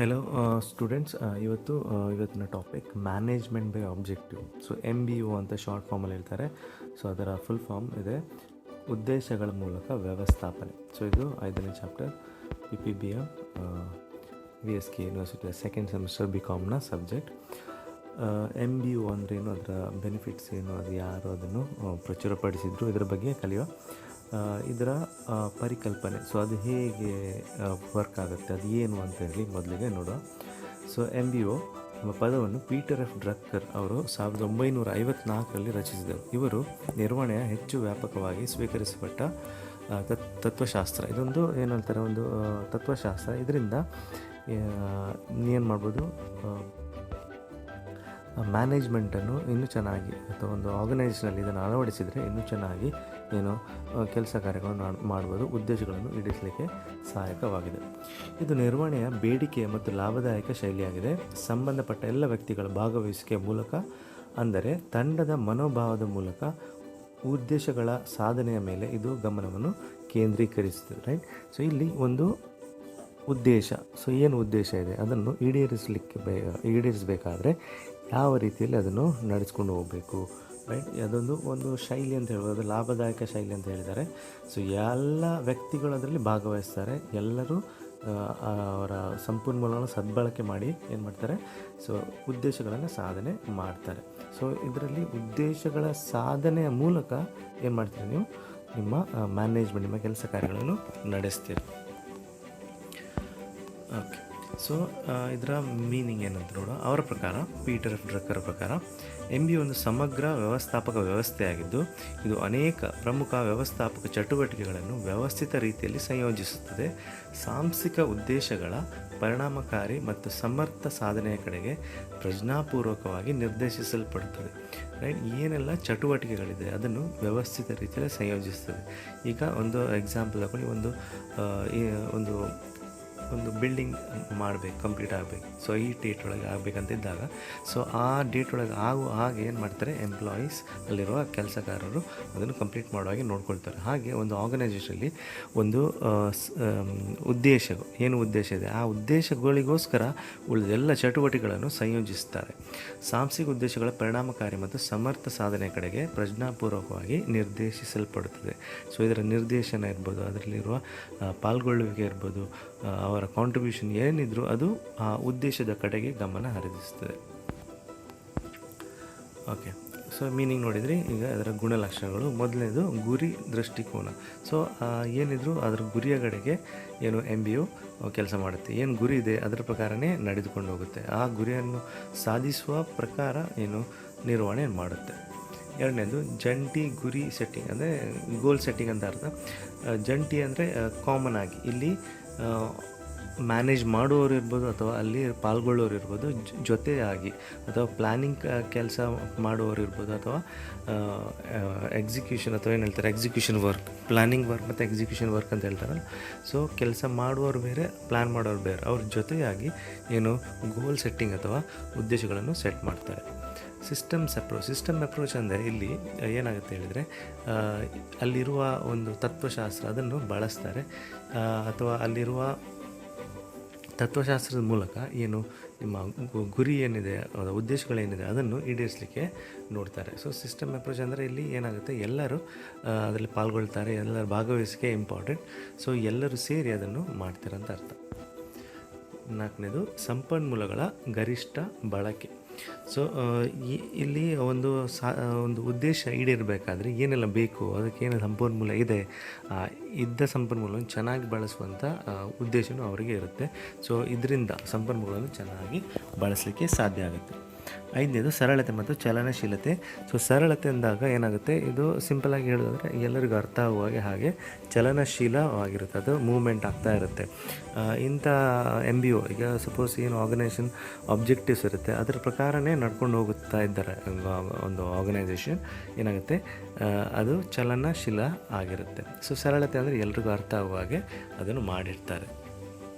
Hello students, ಇವತ್ತಿನ topic management by objective. So MBO ಅಂತ short ಫಾರ್ಮಲ್ಲಿ ಹೇಳ್ತಾರೆ. ಸೊ ಅದರ ಫುಲ್ ಫಾರ್ಮ್ ಇದೆ ಉದ್ದೇಶಗಳ ಮೂಲಕ ವ್ಯವಸ್ಥಾಪನೆ. ಸೊ ಇದು 5ನೇ ಚಾಪ್ಟರ್ PPBM VSK ಯೂನಿವರ್ಸಿಟಿಯ ಸೆಕೆಂಡ್ ಸೆಮಿಸ್ಟರ್ BComನ ಸಬ್ಜೆಕ್ಟ್. MBO ಅಂದ್ರೇನು, ಅದರ ಬೆನಿಫಿಟ್ಸ್ ಏನು, ಅದು ಯಾರು ಅದನ್ನು ಪ್ರಚುರಪಡಿಸಿದ್ರು, ಇದರ ಬಗ್ಗೆ ಕಲಿಯೋ ಇದರ ಪರಿಕಲ್ಪನೆ. ಸೊ ಅದು ಹೇಗೆ ವರ್ಕ್ ಆಗುತ್ತೆ, ಅದು ಏನು ಅಂತ ಹೇಳಿ ಮೊದಲಿಗೆ ನೋಡುವ. ಸೊ MBO ಎಂಬ ಪದವನ್ನು ಪೀಟರ್ ಎಫ್ ಡ್ರಕ್ಕರ್ ಅವರು 1954ರಲ್ಲಿ ರಚಿಸಿದರು. ಇವರು ನಿರ್ವಹಣೆಯ ಹೆಚ್ಚು ವ್ಯಾಪಕವಾಗಿ ಸ್ವೀಕರಿಸಲ್ಪಟ್ಟ ತತ್ವಶಾಸ್ತ್ರ. ಇದೊಂದು ಏನು ಹೇಳ್ತಾರೆ, ಒಂದು ತತ್ವಶಾಸ್ತ್ರ. ಇದರಿಂದ ಏನು ಮಾಡ್ಬೋದು, ಮ್ಯಾನೇಜ್ಮೆಂಟನ್ನು ಇನ್ನೂ ಚೆನ್ನಾಗಿ ಅಥವಾ ಒಂದು ಆರ್ಗನೈಸೇಷನಲ್ಲಿ ಇದನ್ನು ಅಳವಡಿಸಿದರೆ ಇನ್ನೂ ಚೆನ್ನಾಗಿ ಏನು ಕೆಲಸ ಕಾರ್ಯಗಳನ್ನು ಮಾಡ್ಬೋದು, ಉದ್ದೇಶಗಳನ್ನು ಈಡೇರಿಸಲಿಕ್ಕೆ ಸಹಾಯಕವಾಗಿದೆ. ಇದು ನಿರ್ವಹಣೆಯ ಬೇಡಿಕೆ ಮತ್ತು ಲಾಭದಾಯಕ ಶೈಲಿಯಾಗಿದೆ. ಸಂಬಂಧಪಟ್ಟ ಎಲ್ಲ ವ್ಯಕ್ತಿಗಳ ಭಾಗವಹಿಸುವಿಕೆಯ ಮೂಲಕ, ಅಂದರೆ ತಂಡದ ಮನೋಭಾವದ ಮೂಲಕ ಉದ್ದೇಶಗಳ ಸಾಧನೆಯ ಮೇಲೆ ಇದು ಗಮನವನ್ನು ಕೇಂದ್ರೀಕರಿಸುತ್ತದೆ. ರೈಟ್. ಸೊ ಇಲ್ಲಿ ಒಂದು ಉದ್ದೇಶ, ಸೊ ಏನು ಉದ್ದೇಶ ಇದೆ ಅದನ್ನು ಈಡೇರಿಸಬೇಕಾದ್ರೆ ಯಾವ ರೀತಿಯಲ್ಲಿ ಅದನ್ನು ನಡೆಸ್ಕೊಂಡು ಹೋಗಬೇಕು. ರೈಟ್. ಅದೊಂದು ಶೈಲಿ ಅಂತ ಹೇಳ್ಬೋದು, ಲಾಭದಾಯಕ ಶೈಲಿ ಅಂತ ಹೇಳಿದ್ದಾರೆ. ಸೊ ಎಲ್ಲ ವ್ಯಕ್ತಿಗಳು ಅದರಲ್ಲಿ ಭಾಗವಹಿಸ್ತಾರೆ, ಎಲ್ಲರೂ ಅವರ ಸಂಪನ್ಮೂಲವನ್ನು ಸದ್ಬಳಕೆ ಮಾಡಿ ಏನು ಮಾಡ್ತಾರೆ, ಸೊ ಉದ್ದೇಶಗಳನ್ನು ಸಾಧನೆ ಮಾಡ್ತಾರೆ. ಸೊ ಇದರಲ್ಲಿ ಉದ್ದೇಶಗಳ ಸಾಧನೆಯ ಮೂಲಕ ಏನು ಮಾಡ್ತೀರಿ, ನೀವು ನಿಮ್ಮ ಮ್ಯಾನೇಜ್ಮೆಂಟ್, ನಿಮ್ಮ ಕೆಲಸ ಕಾರ್ಯಗಳನ್ನು ನಡೆಸ್ತೀರಿ. ಓಕೆ. ಸೊ ಇದರ ಮೀನಿಂಗ್ ಏನಂತ ನೋಡೋ. ಅವರ ಪ್ರಕಾರ, ಪೀಟರ್ ಎಫ್ ಡ್ರಕ್ಕರ್ ಪ್ರಕಾರ, MBO ಒಂದು ಸಮಗ್ರ ವ್ಯವಸ್ಥಾಪಕ ವ್ಯವಸ್ಥೆಯಾಗಿದ್ದು ಇದು ಅನೇಕ ಪ್ರಮುಖ ವ್ಯವಸ್ಥಾಪಕ ಚಟುವಟಿಕೆಗಳನ್ನು ವ್ಯವಸ್ಥಿತ ರೀತಿಯಲ್ಲಿ ಸಂಯೋಜಿಸುತ್ತದೆ. ಸಾಂಸ್ಥಿಕ ಉದ್ದೇಶಗಳ ಪರಿಣಾಮಕಾರಿ ಮತ್ತು ಸಮರ್ಥ ಸಾಧನೆಯ ಕಡೆಗೆ ಪ್ರಜ್ಞಾಪೂರ್ವಕವಾಗಿ ನಿರ್ದೇಶಿಸಲ್ಪಡುತ್ತದೆ. ರೈಟ್. ಏನೆಲ್ಲ ಚಟುವಟಿಕೆಗಳಿದೆ ಅದನ್ನು ವ್ಯವಸ್ಥಿತ ರೀತಿಯಲ್ಲಿ ಸಂಯೋಜಿಸ್ತದೆ. ಈಗ ಒಂದು ಎಕ್ಸಾಂಪಲ್ ತಗೊಳ್ಳಿ, ಒಂದು ಬಿಲ್ಡಿಂಗ್ ಮಾಡಬೇಕು, ಕಂಪ್ಲೀಟ್ ಆಗಬೇಕು. ಸೊ ಈ ಡೇಟ್ ಒಳಗೆ ಆಗಬೇಕಂತಿದ್ದಾಗ, ಸೊ ಆ ಡೇಟ್ ಒಳಗೆ ಹಾಗೆ ಏನು ಮಾಡ್ತಾರೆ, ಎಂಪ್ಲಾಯೀಸ್, ಅಲ್ಲಿರುವ ಕೆಲಸಗಾರರು ಅದನ್ನು ಕಂಪ್ಲೀಟ್ ಮಾಡೋ ಹಾಗೆ ನೋಡ್ಕೊಳ್ತಾರೆ. ಹಾಗೆ ಒಂದು ಆರ್ಗನೈಸೇಷನಲ್ಲಿ ಒಂದು ಏನು ಉದ್ದೇಶ ಇದೆ, ಆ ಉದ್ದೇಶಗಳಿಗೋಸ್ಕರ ಉಳಿದೆಲ್ಲ ಚಟುವಟಿಕೆಗಳನ್ನು ಸಂಯೋಜಿಸ್ತಾರೆ. ಸಾಂಸ್ಥಿಕ ಉದ್ದೇಶಗಳ ಪರಿಣಾಮಕಾರಿ ಮತ್ತು ಸಮರ್ಥ ಸಾಧನೆ ಕಡೆಗೆ ಪ್ರಜ್ಞಾಪೂರ್ವಕವಾಗಿ ನಿರ್ದೇಶಿಸಲ್ಪಡುತ್ತದೆ. ಸೊ ಇದರ ನಿರ್ದೇಶನ ಇರ್ಬೋದು, ಅದರಲ್ಲಿರುವ ಪಾಲ್ಗೊಳ್ಳುವಿಕೆ ಇರ್ಬೋದು, ಅವರ ಕಾಂಟ್ರಿಬ್ಯೂಷನ್ ಏನಿದ್ರು ಅದು ಆ ಉದ್ದೇಶದ ಕಡೆಗೆ ಗಮನ ಹರಿಸುತ್ತದೆ. ಓಕೆ. ಸೊ ಮೀನಿಂಗ್ ನೋಡಿದ್ರಿ. ಈಗ ಅದರ ಗುಣಲಕ್ಷಣಗಳು. ಮೊದಲನೇದು ಗುರಿ ದೃಷ್ಟಿಕೋನ. ಸೊ ಏನಿದ್ರು ಅದರ ಗುರಿಯ ಕಡೆಗೆ ಏನು MBO ಕೆಲಸ ಮಾಡುತ್ತೆ. ಏನು ಗುರಿ ಇದೆ ಅದರ ಪ್ರಕಾರನೇ ನಡೆದುಕೊಂಡು ಹೋಗುತ್ತೆ. ಆ ಗುರಿಯನ್ನು ಸಾಧಿಸುವ ಪ್ರಕಾರ ಏನು ನಿರ್ವಹಣೆ ಮಾಡುತ್ತೆ. ಎರಡನೇದು ಜಂಟಿ ಗುರಿ ಸೆಟ್ಟಿಂಗ್, ಅಂದರೆ ಗೋಲ್ ಸೆಟ್ಟಿಂಗ್ ಅಂತ ಅರ್ಥ. ಜಂಟಿ ಅಂದರೆ ಕಾಮನ್ ಆಗಿ ಇಲ್ಲಿ ಮ್ಯಾನೇಜ್ ಮಾಡುವವರು ಇರ್ಬೋದು ಅಥವಾ ಅಲ್ಲಿ ಪಾಲ್ಗೊಳ್ಳೋರು ಇರ್ಬೋದು, ಜೊತೆಯಾಗಿ ಅಥವಾ ಪ್ಲ್ಯಾನಿಂಗ್ ಕೆಲಸ ಮಾಡುವವರು ಇರ್ಬೋದು, ಅಥವಾ ಎಕ್ಸಿಕ್ಯೂಷನ್ ಅಥವಾ ಏನು ಹೇಳ್ತಾರೆ ಎಕ್ಸಿಕ್ಯೂಷನ್ ವರ್ಕ್, ಪ್ಲ್ಯಾನಿಂಗ್ ವರ್ಕ್ ಮತ್ತು ಎಕ್ಸಿಕ್ಯೂಷನ್ ವರ್ಕ್ ಅಂತ ಹೇಳ್ತಾರಲ್ಲ. ಸೊ ಕೆಲಸ ಮಾಡುವವರು ಬೇರೆ, ಪ್ಲ್ಯಾನ್ ಮಾಡೋರು ಬೇರೆ, ಅವ್ರ ಜೊತೆಯಾಗಿ ಏನು ಗೋಲ್ ಸೆಟ್ಟಿಂಗ್ ಅಥವಾ ಉದ್ದೇಶಗಳನ್ನು ಸೆಟ್ ಮಾಡ್ತಾರೆ. ಸಿಸ್ಟಮ್ ಅಪ್ರೋಚ್ ಅಂದರೆ ಇಲ್ಲಿ ಏನಾಗುತ್ತೆ ಹೇಳಿದರೆ, ಅಲ್ಲಿರುವ ಒಂದು ತತ್ವಶಾಸ್ತ್ರ ಅದನ್ನು ಬಳಸ್ತಾರೆ, ಅಥವಾ ಅಲ್ಲಿರುವ ತತ್ವಶಾಸ್ತ್ರದ ಮೂಲಕ ಏನು ನಿಮ್ಮ ಗುರಿ ಏನಿದೆ, ಉದ್ದೇಶಗಳೇನಿದೆ ಅದನ್ನು ಈಡೇರಿಸಲಿಕ್ಕೆ ನೋಡ್ತಾರೆ. ಸೊ ಸಿಸ್ಟಮ್ ಅಪ್ರೋಚ್ ಅಂದರೆ ಇಲ್ಲಿ ಏನಾಗುತ್ತೆ, ಎಲ್ಲರೂ ಅದರಲ್ಲಿ ಪಾಲ್ಗೊಳ್ತಾರೆ, ಎಲ್ಲರ ಭಾಗವಹಿಸಿಕೆ ಇಂಪಾರ್ಟೆಂಟ್. ಸೊ ಎಲ್ಲರೂ ಸೇರಿ ಅದನ್ನು ಮಾಡ್ತಾರೆ ಅಂತ ಅರ್ಥ. ನಾಲ್ಕನೇದು ಸಂಪನ್ಮೂಲಗಳ ಗರಿಷ್ಠ ಬಳಕೆ. ಸೊ ಇಲ್ಲಿ ಒಂದು ಉದ್ದೇಶ ಈಡೇರಬೇಕಾದ್ರೆ ಏನೆಲ್ಲ ಬೇಕು, ಅದಕ್ಕೇನು ಸಂಪನ್ಮೂಲ ಇದೆ, ಇದ್ದ ಸಂಪನ್ಮೂಲವನ್ನು ಚೆನ್ನಾಗಿ ಬಳಸುವಂಥ ಉದ್ದೇಶವೂ ಅವರಿಗೆ ಇರುತ್ತೆ. ಸೊ ಇದರಿಂದ ಸಂಪನ್ಮೂಲವನ್ನು ಚೆನ್ನಾಗಿ ಬಳಸಲಿಕ್ಕೆ ಸಾಧ್ಯ ಆಗುತ್ತೆ. ಐದನೇದು ಸರಳತೆ ಮತ್ತು ಚಲನಶೀಲತೆ. ಸೊ ಸರಳತೆ ಅಂದಾಗ ಏನಾಗುತ್ತೆ, ಇದು ಸಿಂಪಲಾಗಿ ಹೇಳೋದಾದರೆ ಎಲ್ಲರಿಗೂ ಅರ್ಥ ಆಗುವಾಗೆ ಹಾಗೆ ಚಲನಶೀಲವಾಗಿರುತ್ತೆ, ಅದು ಮೂವ್ಮೆಂಟ್ ಆಗ್ತಾ ಇರುತ್ತೆ. ಇಂಥ MBO ಈಗ ಸಪೋಸ್ ಏನು ಆರ್ಗನೈಸೇಷನ್ ಆಬ್ಜೆಕ್ಟಿವ್ಸ್ ಇರುತ್ತೆ ಅದರ ಪ್ರಕಾರನೇ ನಡ್ಕೊಂಡು ಹೋಗುತ್ತಾ ಇದ್ದಾರೆ ಒಂದು ಆರ್ಗನೈಸೇಷನ್, ಏನಾಗುತ್ತೆ ಅದು ಚಲನಶೀಲ ಆಗಿರುತ್ತೆ. ಸೊ ಸರಳತೆ ಅಂದರೆ ಎಲ್ರಿಗೂ ಅರ್ಥ ಆಗುವ ಹಾಗೆ ಅದನ್ನು ಮಾಡಿರ್ತಾರೆ.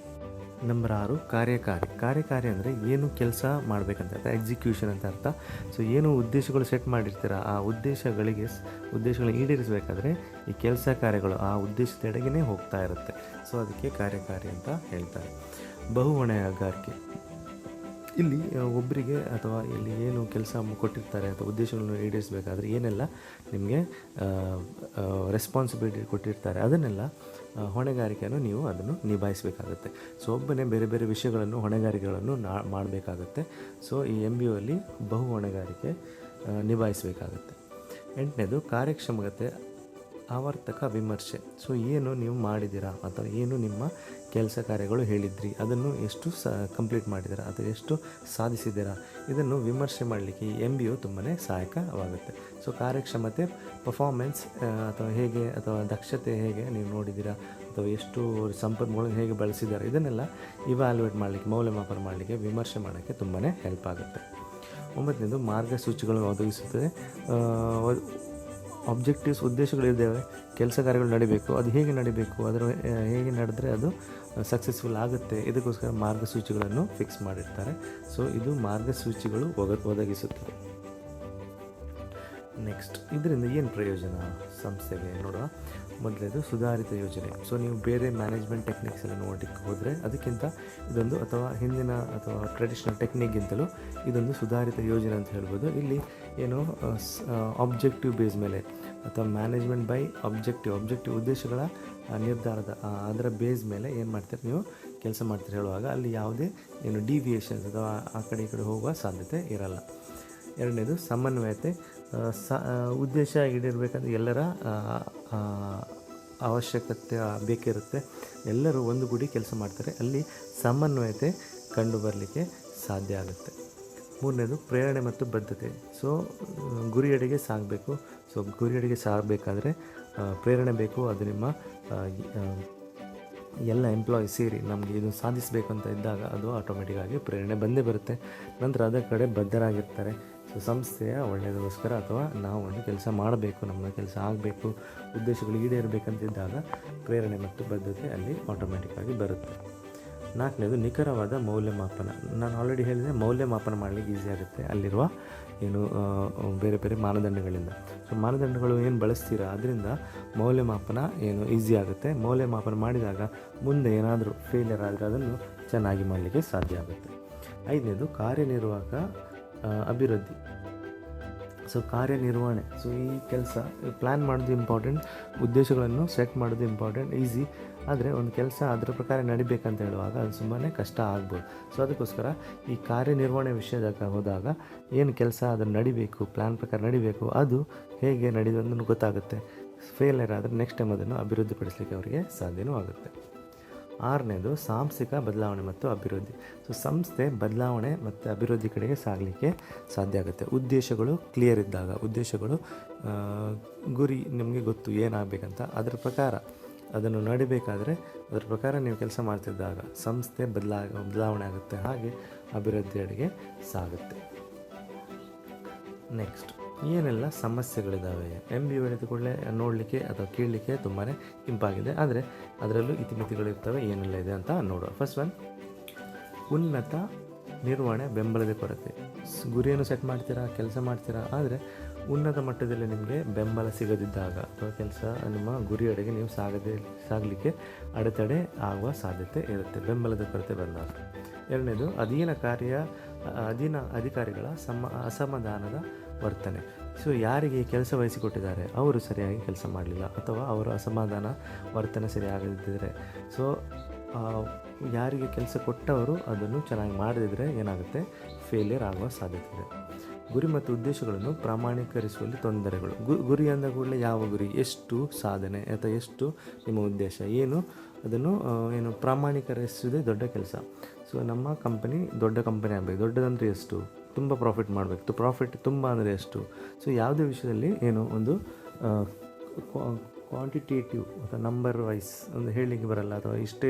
ನಂಬರ್ 6 ಕಾರ್ಯಕಾರಿ ಅಂದರೆ ಏನು ಕೆಲಸ ಮಾಡಬೇಕಂತ ಅರ್ಥ, ಎಕ್ಸಿಕ್ಯೂಷನ್ ಅಂತ ಅರ್ಥ. ಸೊ ಏನು ಉದ್ದೇಶಗಳು ಸೆಟ್ ಮಾಡಿರ್ತೀರ ಆ ಉದ್ದೇಶಗಳನ್ನ ಈಡೇರಿಸಬೇಕಾದ್ರೆ ಈ ಕೆಲಸ ಕಾರ್ಯಗಳು ಆ ಉದ್ದೇಶದೆಡೆಗೇ ಹೋಗ್ತಾ ಇರುತ್ತೆ. ಸೊ ಅದಕ್ಕೆ ಕಾರ್ಯಕಾರಿ ಅಂತ ಹೇಳ್ತಾರೆ. ಬಹು ಹೊಣೆಗಾರಿಕೆ. ಇಲ್ಲಿ ಒಬ್ಬರಿಗೆ ಅಥವಾ ಇಲ್ಲಿ ಏನು ಕೆಲಸ ಕೊಟ್ಟಿರ್ತಾರೆ ಅಥವಾ ಉದ್ದೇಶಗಳನ್ನು ಈಡೇರಿಸಬೇಕಾದ್ರೆ ಏನೆಲ್ಲ ನಿಮಗೆ ರೆಸ್ಪಾನ್ಸಿಬಿಲಿಟಿ ಕೊಟ್ಟಿರ್ತಾರೆ ಅದನ್ನೆಲ್ಲ ಹೊಣೆಗಾರಿಕೆಯನ್ನು ನೀವು ಅದನ್ನು ನಿಭಾಯಿಸಬೇಕಾಗುತ್ತೆ. ಸೊ ಒಬ್ಬನೇ ಬೇರೆ ಬೇರೆ ವಿಷಯಗಳನ್ನು ಹೊಣೆಗಾರಿಕೆಗಳನ್ನು ಮಾಡಬೇಕಾಗುತ್ತೆ. ಸೊ ಈ MBO ಅಲ್ಲಿ ಬಹು ಹೊಣೆಗಾರಿಕೆ ನಿಭಾಯಿಸಬೇಕಾಗುತ್ತೆ. 8ನೇದು ಕಾರ್ಯಕ್ಷಮತೆ ಆವರ್ತಕ ವಿಮರ್ಶೆ. ಸೊ ಏನು ನೀವು ಮಾಡಿದ್ದೀರಾ ಅಥವಾ ಏನು ನಿಮ್ಮ ಕೆಲಸ ಕಾರ್ಯಗಳು ಹೇಳಿದ್ರಿ ಅದನ್ನು ಎಷ್ಟು ಕಂಪ್ಲೀಟ್ ಮಾಡಿದ್ದೀರಾ ಅಥವಾ ಎಷ್ಟು ಸಾಧಿಸಿದ್ದೀರಾ ಇದನ್ನು ವಿಮರ್ಶೆ ಮಾಡಲಿಕ್ಕೆ ಈ MBO ತುಂಬಾ ಸಹಾಯಕವಾಗುತ್ತೆ. ಸೊ ಕಾರ್ಯಕ್ಷಮತೆ ಪರ್ಫಾರ್ಮೆನ್ಸ್ ಅಥವಾ ಹೇಗೆ ಅಥವಾ ದಕ್ಷತೆ ಹೇಗೆ ನೀವು ನೋಡಿದ್ದೀರಾ ಅಥವಾ ಎಷ್ಟು ಸಂಪನ್ಮೂಲ ಹೇಗೆ ಬಳಸಿದ್ದಾರೆ ಇದನ್ನೆಲ್ಲ ಇವ್ಯಾಲ್ಯೂಯೇಟ್ ಮಾಡಲಿಕ್ಕೆ ಮೌಲ್ಯಮಾಪನ ಮಾಡಲಿಕ್ಕೆ ವಿಮರ್ಶೆ ಮಾಡೋಕ್ಕೆ ತುಂಬಾ ಹೆಲ್ಪ್ ಆಗುತ್ತೆ. 9ನೇದು ಮಾರ್ಗಸೂಚಿಗಳನ್ನು ಒದಗಿಸುತ್ತದೆ. ಆಬ್ಜೆಕ್ಟಿವ್ಸ್ ಉದ್ದೇಶಗಳಿದ್ದಾವೆ, ಕೆಲಸ ಕಾರ್ಯಗಳು ನಡಿಬೇಕು, ಅದು ಹೇಗೆ ನಡಿಬೇಕು, ಅದರ ಹೇಗೆ ನಡೆದ್ರೆ ಅದು ಸಕ್ಸಸ್ಫುಲ್ ಆಗುತ್ತೆ, ಇದಕ್ಕೋಸ್ಕರ ಮಾರ್ಗಸೂಚಿಗಳನ್ನು ಫಿಕ್ಸ್ ಮಾಡಿರ್ತಾರೆ. ಸೊ ಇದು ಮಾರ್ಗಸೂಚಿಗಳು ಒದಗಿಸುತ್ತದೆ. ನೆಕ್ಸ್ಟ್ ಇದರಿಂದ ಏನು ಪ್ರಯೋಜನ ಸಂಸ್ಥೆಗೆ ನೋಡುವ. ಮೊದಲನೇದು ಸುಧಾರಿತ ಯೋಜನೆ. ಸೊ ನೀವು ಬೇರೆ ಮ್ಯಾನೇಜ್ಮೆಂಟ್ ಟೆಕ್ನಿಕ್ಸ್ ಎಲ್ಲ ನೋಡಲಿಕ್ಕೆ ಹೋದರೆ ಅದಕ್ಕಿಂತ ಇದೊಂದು ಅಥವಾ ಹಿಂದಿನ ಅಥವಾ ಟ್ರೆಡಿಷ್ನಲ್ ಟೆಕ್ನಿಕ್ಗಿಂತಲೂ ಇದೊಂದು ಸುಧಾರಿತ ಯೋಜನೆ ಅಂತ ಹೇಳ್ಬೋದು. ಇಲ್ಲಿ ಏನು ಆಬ್ಜೆಕ್ಟಿವ್ ಬೇಸ್ ಮೇಲೆ ಅಥವಾ ಮ್ಯಾನೇಜ್ಮೆಂಟ್ ಬೈ ಆಬ್ಜೆಕ್ಟಿವ್ ಉದ್ದೇಶಗಳ ನಿರ್ಧಾರದ ಅದರ ಬೇಸ್ ಮೇಲೆ ಏನು ಮಾಡ್ತೀರಿ ನೀವು ಕೆಲಸ ಮಾಡ್ತೀರಿ ಹೇಳುವಾಗ ಅಲ್ಲಿ ಯಾವುದೇ ಏನು ಡಿವಿಯೇಷನ್ಸ್ ಅಥವಾ ಆ ಕಡೆ ಈ ಕಡೆ ಹೋಗುವ ಸಾಧ್ಯತೆ ಇರಲ್ಲ. 2ನೇದು ಸಮನ್ವಯತೆ. ಉದ್ದೇಶ ಈಡೇರಬೇಕಂದ್ರೆ ಎಲ್ಲರ ಅವಶ್ಯಕತೆ ಬೇಕಿರುತ್ತೆ, ಎಲ್ಲರೂ ಒಂದು ಗೂಡಿ ಕೆಲಸ ಮಾಡ್ತಾರೆ, ಅಲ್ಲಿ ಸಮನ್ವಯತೆ ಕಂಡು ಬರಲಿಕ್ಕೆ ಸಾಧ್ಯ ಆಗುತ್ತೆ. 3ನೇದು ಪ್ರೇರಣೆ ಮತ್ತು ಬದ್ಧತೆ. ಸೊ ಗುರಿಯೆಡೆಗೆ ಸಾಗಬೇಕು. ಸೊ ಗುರಿಯೆಡೆಗೆ ಸಾಗಬೇಕಾದ್ರೆ ಪ್ರೇರಣೆ ಬೇಕು. ಅದು ನಿಮ್ಮ ಎಲ್ಲ ಎಂಪ್ಲಾಯೀಸ್ ಸೇರಿ ನಮಗೆ ಇದು ಸಾಧಿಸಬೇಕು ಅಂತ ಇದ್ದಾಗ ಅದು ಆಟೋಮೆಟಿಕ್ಕಾಗಿ ಪ್ರೇರಣೆ ಬಂದೇ ಬರುತ್ತೆ. ನಂತರ ಅದರ ಕಡೆ ಬದ್ಧರಾಗಿರ್ತಾರೆ. ಸೊ ಸಂಸ್ಥೆಯ ಒಳ್ಳೆಯದಕ್ಕೋಸ್ಕರ ಅಥವಾ ನಾವು ಒಂದು ಕೆಲಸ ಮಾಡಬೇಕು, ನಮ್ಮ ಕೆಲಸ ಆಗಬೇಕು, ಉದ್ದೇಶಗಳು ಈಡೇರಬೇಕಂತಿದ್ದಾಗ ಪ್ರೇರಣೆ ಮತ್ತು ಬದ್ಧತೆ ಅಲ್ಲಿ ಆಟೋಮೆಟಿಕ್ಕಾಗಿ ಬರುತ್ತೆ. 4ನೇದು ನಿಖರವಾದ ಮೌಲ್ಯಮಾಪನ. ನಾನು ಆಲ್ರೆಡಿ ಹೇಳಿದೆ, ಮೌಲ್ಯಮಾಪನ ಮಾಡಲಿಕ್ಕೆ ಈಸಿ ಆಗುತ್ತೆ ಅಲ್ಲಿರುವ ಏನು ಬೇರೆ ಬೇರೆ ಮಾನದಂಡಗಳಿಂದ. ಸೊ ಮಾನದಂಡಗಳು ಏನು ಬಳಸ್ತೀರಾ ಅದರಿಂದ ಮೌಲ್ಯಮಾಪನ ಏನು ಈಸಿ ಆಗುತ್ತೆ. ಮೌಲ್ಯಮಾಪನ ಮಾಡಿದಾಗ ಮುಂದೆ ಏನಾದರೂ ಫೇಲಿಯರ್ ಆದರೆ ಅದನ್ನು ಚೆನ್ನಾಗಿ ಮಾಡಲಿಕ್ಕೆ ಸಾಧ್ಯ ಆಗುತ್ತೆ. 5ನೇದು ಕಾರ್ಯನಿರ್ವಾಹಕ ಅಭಿವೃದ್ಧಿ. ಸೊ ಕಾರ್ಯನಿರ್ವಹಣೆ. ಸೊ ಈ ಕೆಲಸ ಪ್ಲ್ಯಾನ್ ಮಾಡೋದು ಇಂಪಾರ್ಟೆಂಟ್, ಉದ್ದೇಶಗಳನ್ನು ಸೆಟ್ ಮಾಡೋದು ಇಂಪಾರ್ಟೆಂಟ್, ಈಸಿ. ಆದರೆ ಒಂದು ಕೆಲಸ ಅದರ ಪ್ರಕಾರ ನಡಿಬೇಕಂತ ಹೇಳುವಾಗ ಅದು ತುಂಬಾ ಕಷ್ಟ ಆಗ್ಬೋದು. ಸೊ ಅದಕ್ಕೋಸ್ಕರ ಈ ಕಾರ್ಯನಿರ್ವಹಣೆ ವಿಷಯದಾಗ ಹೋದಾಗ ಏನು ಕೆಲಸ ಅದನ್ನು ನಡಿಬೇಕು, ಪ್ಲ್ಯಾನ್ ಪ್ರಕಾರ ನಡಿಬೇಕು, ಅದು ಹೇಗೆ ನಡೆಯೋದನ್ನು ಗೊತ್ತಾಗುತ್ತೆ. ಫೇಲಿಯರ್ ಆದರೆ ನೆಕ್ಸ್ಟ್ ಟೈಮ್ ಅದನ್ನು ಅಭಿವೃದ್ಧಿಪಡಿಸಲಿಕ್ಕೆ ಅವರಿಗೆ ಸಾಧ್ಯವೂ ಆಗುತ್ತೆ. 6ನೇದು ಸಾಂಸ್ಥಿಕ ಬದಲಾವಣೆ ಮತ್ತು ಅಭಿವೃದ್ಧಿ. ಸೊ ಸಂಸ್ಥೆ ಬದಲಾವಣೆ ಮತ್ತು ಅಭಿವೃದ್ಧಿ ಕಡೆಗೆ ಸಾಗಲಿಕ್ಕೆ ಸಾಧ್ಯ ಆಗುತ್ತೆ. ಉದ್ದೇಶಗಳು ಕ್ಲಿಯರ್ ಇದ್ದಾಗ, ಉದ್ದೇಶಗಳು ಗುರಿ ನಿಮಗೆ ಗೊತ್ತು ಏನಾಗಬೇಕಂತ, ಅದರ ಪ್ರಕಾರ ಅದನ್ನು ನಡಿಬೇಕಾದ್ರೆ ಅದರ ಪ್ರಕಾರ ನೀವು ಕೆಲಸ ಮಾಡ್ತಿದ್ದಾಗ ಸಂಸ್ಥೆ ಬದಲಾವಣೆ ಆಗುತ್ತೆ, ಹಾಗೆ ಅಭಿವೃದ್ಧಿಯಡೆಗೆ ಸಾಗುತ್ತೆ. ನೆಕ್ಸ್ಟ್ ಏನೆಲ್ಲ ಸಮಸ್ಯೆಗಳಿದ್ದಾವೆ MBO ಹೇಳಿದ ಕೂಡಲೇ ನೋಡಲಿಕ್ಕೆ ಅಥವಾ ಕೇಳಲಿಕ್ಕೆ ತುಂಬಾ ಇಂಪಾಗಿದೆ, ಆದರೆ ಅದರಲ್ಲೂ ಇತಿಮಿತಿಗಳಿರ್ತವೆ, ಏನೆಲ್ಲ ಇದೆ ಅಂತ ನೋಡುವ. ಫಸ್ಟ್ ಒನ್, ಉನ್ನತ ನಿರ್ವಹಣೆ ಬೆಂಬಲದ ಕೊರತೆ. ಗುರಿಯನ್ನು ಸೆಟ್ ಮಾಡ್ತೀರಾ, ಕೆಲಸ ಮಾಡ್ತೀರಾ, ಆದರೆ ಉನ್ನತ ಮಟ್ಟದಲ್ಲಿ ನಿಮಗೆ ಬೆಂಬಲ ಸಿಗದಿದ್ದಾಗ ಅಥವಾ ಕೆಲಸ ನಿಮ್ಮ ಗುರಿಯೆಡೆಗೆ ನೀವು ಸಾಗಲಿಕ್ಕೆ ಅಡೆತಡೆ ಆಗುವ ಸಾಧ್ಯತೆ ಇರುತ್ತೆ, ಬೆಂಬಲದ ಕೊರತೆ ಬಂದಾಗ. 2ನೇದು ಅಧೀನ ಅಧಿಕಾರಿಗಳ ಅಸಮಾಧಾನದ ವರ್ತನೆ. ಸೊ ಯಾರಿಗೆ ಕೆಲಸ ವಹಿಸಿಕೊಟ್ಟಿದ್ದಾರೆ ಅವರು ಸರಿಯಾಗಿ ಕೆಲಸ ಮಾಡಲಿಲ್ಲ ಅಥವಾ ಅವರು ಅಸಮಾಧಾನ ವರ್ತನೆ ಸರಿಯಾಗದಿದ್ದರೆ, ಸೊ ಯಾರಿಗೆ ಕೆಲಸ ಕೊಟ್ಟವರು ಅದನ್ನು ಚೆನ್ನಾಗಿ ಮಾಡದಿದ್ದರೆ ಏನಾಗುತ್ತೆ, ಫೇಲಿಯರ್ ಆಗುವ ಸಾಧ್ಯತೆ ಇದೆ. ಗುರಿ ಮತ್ತು ಉದ್ದೇಶಗಳನ್ನು ಪ್ರಮಾಣೀಕರಿಸುವಲ್ಲಿ ತೊಂದರೆಗಳು. ಗುರಿ ಅಂದ ಕೂಡಲೇ ಯಾವ ಗುರಿ, ಎಷ್ಟು ಸಾಧನೆ ಅಥವಾ ಎಷ್ಟು ನಿಮ್ಮ ಉದ್ದೇಶ ಏನು, ಅದನ್ನು ಪ್ರಮಾಣೀಕರಿಸುವುದೇ ದೊಡ್ಡ ಕೆಲಸ. ಸೊ ನಮ್ಮ ಕಂಪನಿ ದೊಡ್ಡ ಕಂಪನಿ ಆಗಬೇಕು, ದೊಡ್ಡದಂದರೆ ಎಷ್ಟು, ತುಂಬ ಪ್ರಾಫಿಟ್ ಮಾಡಬೇಕು, ಪ್ರಾಫಿಟ್ ತುಂಬ ಅಂದರೆ ಎಷ್ಟು. ಸೊ ಯಾವುದೇ ವಿಷಯದಲ್ಲಿ ಒಂದು ಕ್ವಾಂಟಿಟೇಟಿವ್ ಅಥವಾ ನಂಬರ್ ವೈಸ್ ಒಂದು ಹೇಳಲಿಕ್ಕೆ ಬರಲ್ಲ, ಅಥವಾ ಇಷ್ಟೇ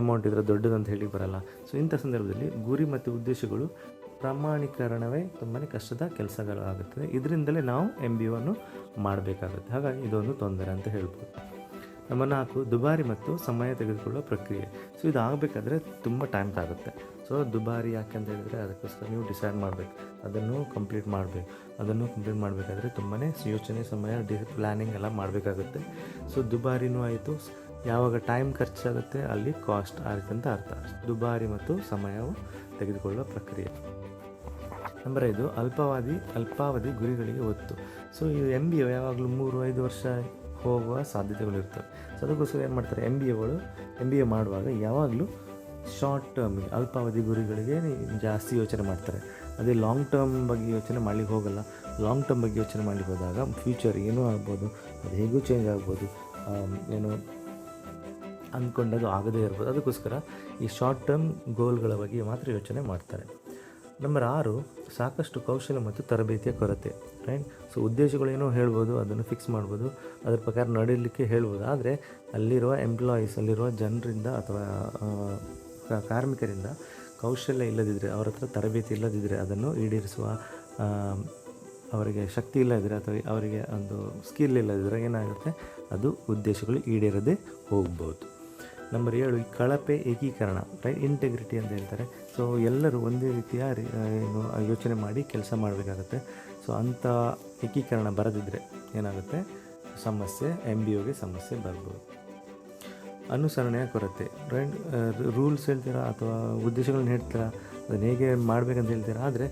ಅಮೌಂಟ್ ಇದ್ದರೆ ದೊಡ್ಡದಂತ ಹೇಳಲಿಕ್ಕೆ ಬರಲ್ಲ. ಸೊ ಇಂಥ ಸಂದರ್ಭದಲ್ಲಿ ಗುರಿ ಮತ್ತು ಉದ್ದೇಶಗಳು ಪ್ರಮಾಣೀಕರಣವೇ ತುಂಬಾ ಕಷ್ಟದ ಕೆಲಸಗಳು ಆಗುತ್ತದೆ. ಇದರಿಂದಲೇ ನಾವು MBOವನ್ನು ಮಾಡಬೇಕಾಗುತ್ತೆ. ಹಾಗಾಗಿ ಇದೊಂದು ತೊಂದರೆ ಅಂತ ಹೇಳ್ಬೋದು. ನಂಬರ್ 4, ದುಬಾರಿ ಮತ್ತು ಸಮಯ ತೆಗೆದುಕೊಳ್ಳುವ ಪ್ರಕ್ರಿಯೆ. ಸೊ ಇದು ಆಗಬೇಕಾದ್ರೆ ತುಂಬ ಟೈಮ್ ತಾಗುತ್ತೆ. ಸೊ ದುಬಾರಿ ಯಾಕೆ ಅಂತ ಹೇಳಿದರೆ ಅದಕ್ಕೋಸ್ಕರ ನೀವು ಡಿಸೈಡ್ ಮಾಡಬೇಕು, ಅದನ್ನು ಕಂಪ್ಲೀಟ್ ಮಾಡಬೇಕಾದ್ರೆ ತುಂಬಾ ಯೋಚನೆ, ಸಮಯ, ಪ್ಲ್ಯಾನಿಂಗ್ ಎಲ್ಲ ಮಾಡಬೇಕಾಗುತ್ತೆ. ಸೊ ದುಬಾರಿನೂ ಆಯಿತು, ಯಾವಾಗ ಟೈಮ್ ಖರ್ಚಾಗುತ್ತೆ ಅಲ್ಲಿ ಕಾಸ್ಟ್ ಆಗುತ್ತೆ ಅಂತ ಅರ್ಥ. ದುಬಾರಿ ಮತ್ತು ಸಮಯವು ತೆಗೆದುಕೊಳ್ಳುವ ಪ್ರಕ್ರಿಯೆ. ನಂಬರ್ 5 ಅಲ್ಪಾವಧಿ ಗುರಿಗಳಿಗೆ ಒತ್ತು. ಸೊ ಈ MBA ಯಾವಾಗಲೂ 3-5 ವರ್ಷ ಹೋಗುವ ಸಾಧ್ಯತೆಗಳಿರ್ತವೆ. ಸೊ ಅದಕ್ಕೋಸ್ಕರ ಏನು ಮಾಡ್ತಾರೆ, MBA ಮಾಡುವಾಗ ಯಾವಾಗಲೂ ಶಾರ್ಟ್ ಟರ್ಮಿಗೆ, ಅಲ್ಪಾವಧಿ ಗುರಿಗಳಿಗೆ ಜಾಸ್ತಿ ಯೋಚನೆ ಮಾಡ್ತಾರೆ. ಅದೇ ಲಾಂಗ್ ಟರ್ಮ್ ಬಗ್ಗೆ ಯೋಚನೆ ಮಾಡಲಿಕ್ಕೆ ಹೋಗಲ್ಲ. ಲಾಂಗ್ ಟರ್ಮ್ ಬಗ್ಗೆ ಯೋಚನೆ ಮಾಡಲಿಕ್ಕೆ ಹೋದಾಗ ಫ್ಯೂಚರ್ ಏನೂ ಆಗ್ಬೋದು, ಅದು ಹೇಗೂ ಚೇಂಜ್ ಆಗ್ಬೋದು, ಏನು ಅಂದ್ಕೊಂಡದು ಆಗದೇ ಇರ್ಬೋದು. ಅದಕ್ಕೋಸ್ಕರ ಈ ಶಾರ್ಟ್ ಟರ್ಮ್ ಗೋಲ್ಗಳ ಬಗ್ಗೆ ಮಾತ್ರ ಯೋಚನೆ ಮಾಡ್ತಾರೆ. ನಂಬರ್ 6 ಸಾಕಷ್ಟು ಕೌಶಲ್ಯ ಮತ್ತು ತರಬೇತಿಯ ಕೊರತೆ. ರೈಟ್. ಸೊ ಉದ್ದೇಶಗಳೇನೋ ಹೇಳ್ಬೋದು, ಅದನ್ನು ಫಿಕ್ಸ್ ಮಾಡ್ಬೋದು, ಅದ್ರ ಪ್ರಕಾರ ನಡೀಲಿಕ್ಕೆ ಹೇಳ್ಬೋದು. ಆದರೆ ಅಲ್ಲಿರುವ ಎಂಪ್ಲಾಯೀಸ್, ಅಲ್ಲಿರುವ ಜನರಿಂದ ಅಥವಾ ಕಾರ್ಮಿಕರಿಂದ ಕೌಶಲ್ಯ ಇಲ್ಲದಿದ್ದರೆ, ಅವರ ಹತ್ರ ತರಬೇತಿ ಇಲ್ಲದಿದ್ದರೆ, ಅದನ್ನು ಈಡೇರಿಸುವ ಅವರಿಗೆ ಶಕ್ತಿ ಇಲ್ಲದಿದ್ದರೆ ಅಥವಾ ಅವರಿಗೆ ಒಂದು ಸ್ಕಿಲ್ ಇಲ್ಲದಿದ್ದರೆ ಏನಾಗುತ್ತೆ, ಅದು ಉದ್ದೇಶಗಳು ಈಡೇರದೆ ಹೋಗ್ಬೋದು. ನಂಬರ್ 7 ಕಳಪೆ ಏಕೀಕರಣ, ರೈಟ್, ಇಂಟೆಗ್ರಿಟಿ ಅಂತ ಹೇಳ್ತಾರೆ. ಸೊ ಎಲ್ಲರೂ ಒಂದೇ ರೀತಿಯ ಏನು ಯೋಚನೆ ಮಾಡಿ ಕೆಲಸ ಮಾಡಬೇಕಾಗತ್ತೆ. ಸೊ ಅಂಥ ಏಕೀಕರಣ ಬರದಿದ್ದರೆ ಏನಾಗುತ್ತೆ, ಸಮಸ್ಯೆ, MBOಗೆ ಸಮಸ್ಯೆ ಬರ್ಬೋದು. ಅನುಸರಣೆಯ ಕೊರತೆ, ರೈಟ್. ರೂಲ್ಸ್ ಹೇಳ್ತೀರಾ ಅಥವಾ ಉದ್ದೇಶಗಳನ್ನ ಹೇಳ್ತೀರಾ, ಅದನ್ನು ಹೇಗೆ ಮಾಡಬೇಕಂತ ಹೇಳ್ತೀರಾ, ಆದರೆ